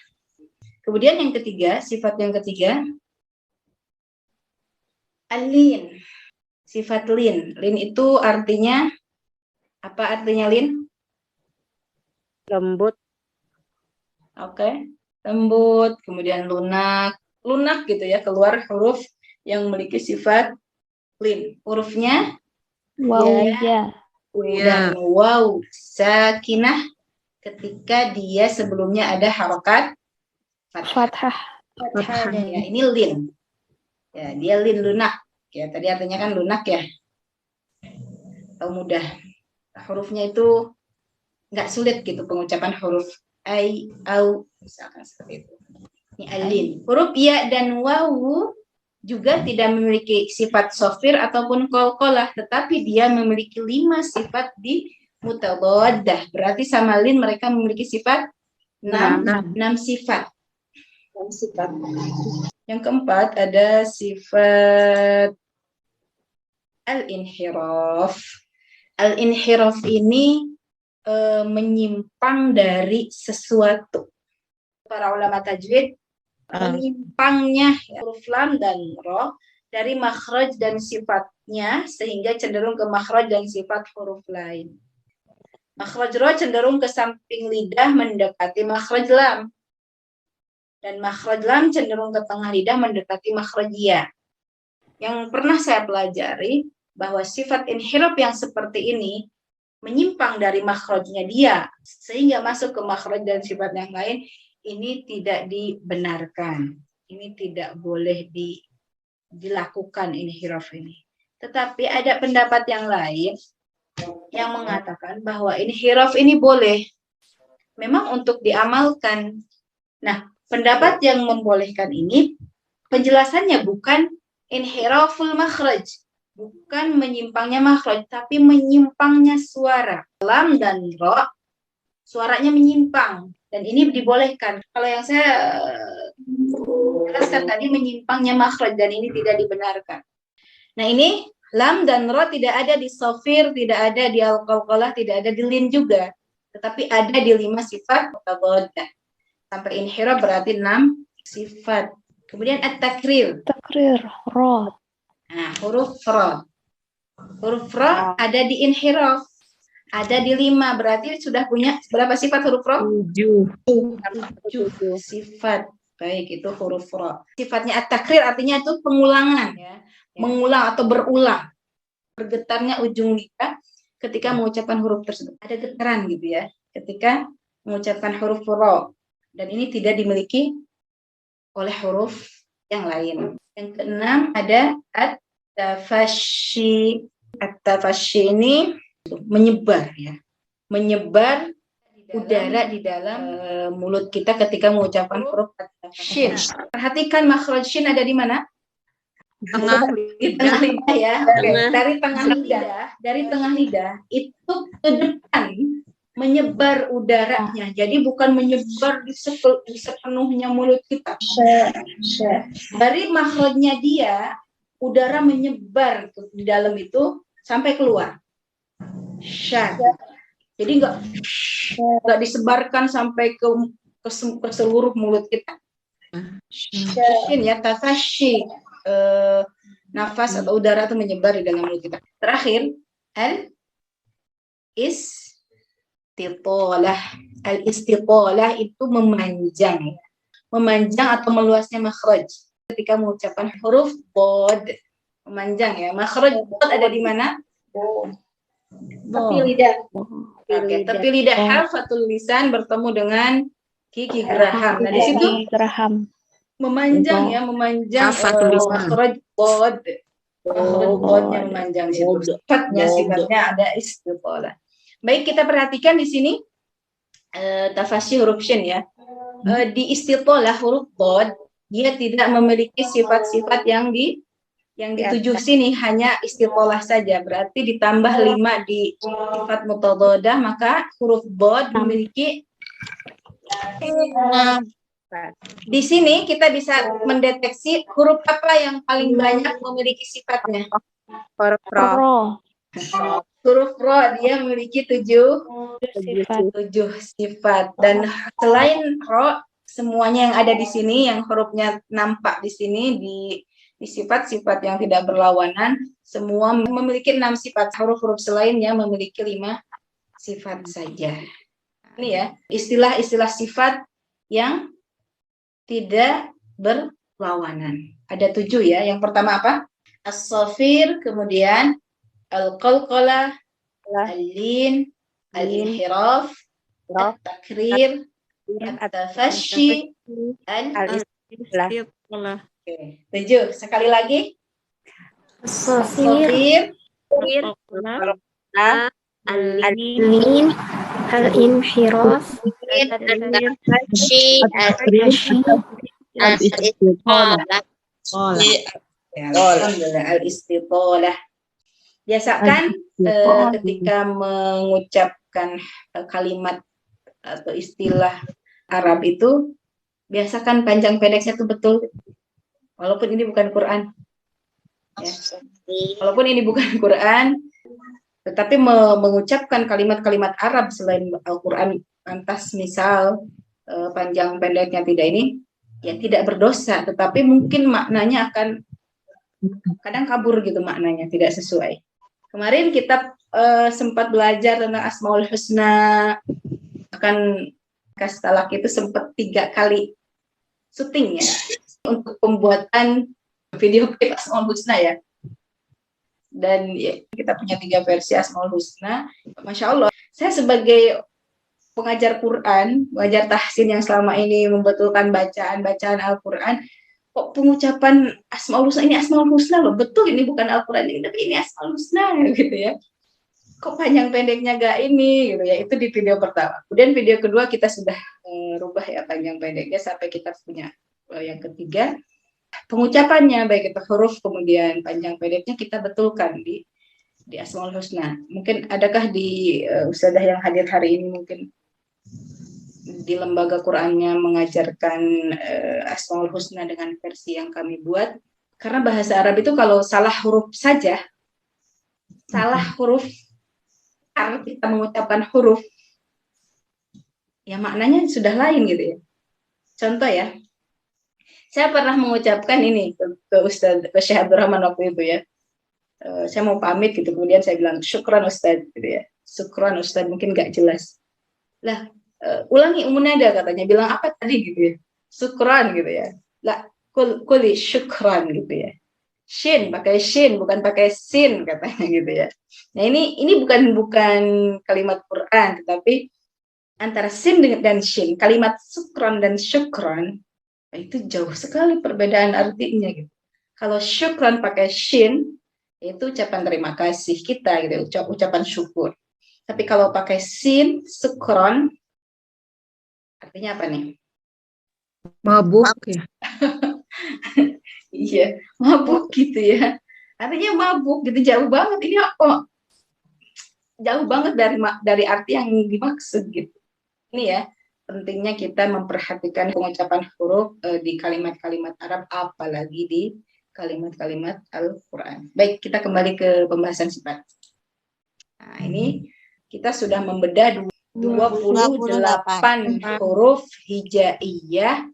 Kemudian yang ketiga, sifat yang ketiga alin. Sifat lin. Lin itu artinya apa artinya lin? Lembut. Oke. Lembut, kemudian lunak gitu ya, keluar huruf yang memiliki sifat lin. Hurufnya ya. Dan waw sakinah ketika dia sebelumnya ada harokat fathah. Ya, ini lin. Ya, dia lin lunak. Ya, tadi artinya kan lunak ya. Atau mudah. Hurufnya itu nggak sulit gitu pengucapan huruf ai, au, misalkan seperti itu. Ini alin. Huruf ya dan wawu juga tidak memiliki sifat sofir ataupun qalqalah, tetapi dia memiliki 5 sifat di mutadaddah. Berarti sama lin mereka memiliki sifat 6 sifat. 6 sifat. Yang keempat ada sifat al-inhiraf. Al-inhiraf ini menyimpang dari sesuatu. Para ulama tajwid menyimpangnya huruf lam dan ro dari makhraj dan sifatnya sehingga cenderung ke makhraj dan sifat huruf lain. Makhraj ro cenderung ke samping lidah mendekati makhraj lam. Dan makhraj lam cenderung ke tengah lidah mendekati makhraj ya. Yang pernah saya pelajari bahwa sifat inhiraf yang seperti ini menyimpang dari makhrajnya dia sehingga masuk ke makhraj dan sifat yang lain, ini tidak dibenarkan. Ini tidak boleh dilakukan inhiraf ini. Tetapi ada pendapat yang lain yang mengatakan bahwa inhiraf ini boleh memang untuk diamalkan. Nah, pendapat yang membolehkan ini penjelasannya bukan inhiraful makhraj, bukan menyimpangnya makhraj, tapi menyimpangnya suara. Lam dan ro suaranya menyimpang dan ini dibolehkan. Kalau yang saya jelaskan tadi menyimpangnya makhraj dan ini tidak dibenarkan. Nah, ini lam dan ro tidak ada di sofir, tidak ada di al-qalqalah, tidak ada di lin juga, tetapi ada di 5 sifat mutadaddah. Sampai inhiraf berarti 6 sifat. Kemudian at-takrir. Takrir, ro. Nah, huruf ro. Huruf ro ada di inhiraf. Ada di 5, berarti sudah punya berapa sifat huruf ro? 7 sifat. Baik, itu huruf ro. Sifatnya at-takrir artinya itu pengulangan ya. Mengulang atau berulang. Bergetarnya ujung lidah ketika mengucapkan huruf tersebut. Ada getaran gitu ya ketika mengucapkan huruf ro. Dan ini tidak dimiliki oleh huruf yang lain. Yang keenam ada at-tafasyi. At-tafasyi ini menyebar ya. Menyebar udara di dalam mulut kita ketika mengucapkan huruf shin. Perhatikan makhraj shin ada di mana? Di tengah lidah ya. Dari tengah lidah itu ke depan menyebar udaranya. Jadi bukan menyebar di sepenuhnya mulut kita. Dari makhrajnya dia udara menyebar di dalam itu sampai keluar. Sya. Jadi enggak disebarkan sampai ke seluruh mulut kita. Shin ya, tafasyi. Nafas atau udara itu menyebar di dalam mulut kita. Terakhir, al-istitolah. Al-istitolah itu memanjang. Memanjang atau meluasnya makhraj. Ketika mengucapkan huruf bod, memanjang ya. Makhraj bod ada di mana? Tepi lidah. Tepi lidah harfatul lisan bertemu dengan gigi geraham. Nah, di situ geraham. Memanjang ya, memanjang makhraj bod. Makhraj bodnya memanjang situ. Sifatnya ada istitolah. Baik, kita perhatikan di sini tafasyi huruf shin ya. Di istitolah huruf bod dia tidak memiliki sifat-sifat yang dituju sini, hanya istitolah saja. Berarti ditambah 5 di sifat mutadaddah, maka huruf bod memiliki di sini kita bisa mendeteksi huruf apa yang paling banyak memiliki sifatnya. Huruf ro. Huruf ro dia memiliki 7 sifat. Dan selain ro, semuanya yang ada di sini, yang hurufnya nampak di sini di sifat-sifat yang tidak berlawanan, semua memiliki 6 sifat. Huruf-huruf selainnya memiliki 5 sifat saja. Ini ya, istilah-istilah sifat yang tidak berlawanan. Ada 7 ya. Yang pertama apa? As-safir, kemudian al-qalqalah, al-lin, al-inhiraf, at-takrir, at-tafasyi, al-istitolah. Oke, 7. Sekali lagi. Sofir. Sofir. Alin. Al-inhiraf. Ya, alhamdulillah, al-istitalah. Biasakan ketika mengucapkan kalimat atau istilah Arab itu, biasakan panjang pendeknya itu betul. Walaupun ini bukan Quran. Ya. Walaupun ini bukan Quran, tetapi mengucapkan kalimat-kalimat Arab selain Al-Quran, lantas misal panjang pendeknya tidak ini, ya tidak berdosa, tetapi mungkin maknanya akan kadang kabur gitu maknanya, tidak sesuai. Kemarin kita sempat belajar tentang Asmaul Husna, akan Kastalak itu sempat 3 kali syuting ya untuk pembuatan video klip Asmaul Husna ya. Dan ya, kita punya 3 versi Asmaul Husna. Masya Allah, saya sebagai pengajar Quran, pengajar tahsin yang selama ini membetulkan bacaan Al-Quran, kok pengucapan Asmaul Husna, ini Asmaul Husna loh, betul ini bukan Al-Quran ini, tapi ini Asmaul Husna gitu ya. Kok panjang pendeknya gak ini gitu ya, itu di video pertama. Kemudian video kedua kita sudah rubah ya panjang pendeknya sampai kita punya yang ketiga. Pengucapannya baik itu huruf kemudian panjang pendeknya kita betulkan di Asmaul Husna. Mungkin adakah di ustadzah yang hadir hari ini mungkin di lembaga Qur'annya mengajarkan Asmaul Husna dengan versi yang kami buat, karena bahasa Arab itu kalau salah huruf saja, salah huruf kita mengucapkan huruf, ya maknanya sudah lain gitu ya. Contoh ya, saya pernah mengucapkan ini ke Ustadz, ke Syekh Abdurrahman waktu itu ya. Saya mau pamit gitu, kemudian saya bilang syukran Ustadz gitu ya. Syukran Ustadz, mungkin nggak jelas. Lah, ulangi umunada katanya, bilang apa tadi gitu ya. Syukran gitu ya. Lah, kuli syukran gitu ya. Shin, pakai shin, bukan pakai sin katanya gitu ya. Nah ini bukan kalimat Quran, tetapi antara sin dan shin, kalimat syukran dan syukran, itu jauh sekali perbedaan artinya gitu. Kalau syukran pakai shin, itu ucapan terima kasih kita gitu, ucapan syukur. Tapi kalau pakai sin, syukran, artinya apa nih? Mabuk ya. Iya, mabuk gitu ya. Artinya mabuk gitu, jauh banget. Ini apa? Jauh banget dari arti yang dimaksud gitu. Ini ya, pentingnya kita memperhatikan pengucapan huruf di kalimat-kalimat Arab, apalagi di kalimat-kalimat Al-Quran. Baik, kita kembali ke pembahasan sifat. Nah, ini kita sudah membedah 28 huruf hijaiyah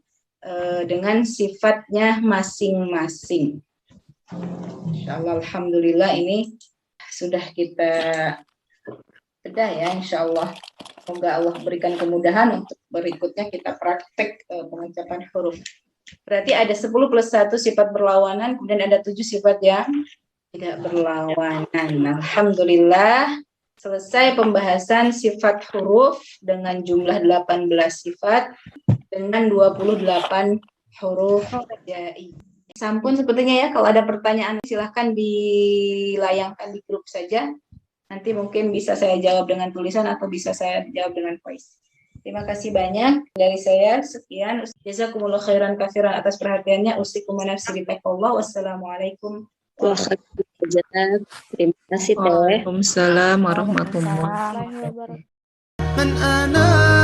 dengan sifatnya masing-masing. Insyaallah, alhamdulillah ini sudah kita bedah ya, insyaallah. Semoga Allah berikan kemudahan untuk berikutnya kita praktek pengucapan huruf. Berarti ada 10 plus 1 sifat berlawanan, kemudian ada 7 sifat yang tidak berlawanan. Alhamdulillah, selesai pembahasan sifat huruf dengan jumlah 18 sifat dengan 28 huruf hijaiyah. Sampun sepertinya ya, kalau ada pertanyaan silahkan dilayangkan di grup saja. Nanti mungkin bisa saya jawab dengan tulisan atau bisa saya jawab dengan voice. Terima kasih banyak dari saya. Sekian. Jazakumullah khairan katsiran atas perhatiannya. Usikum wa nafsi bitaqwallah. Wassalamualaikum warahmatullahi wabarakatuh. Terima kasih Teh. Waalaikumsalam warahmatullahi Warahmatullahi wabarakatuh. من أنا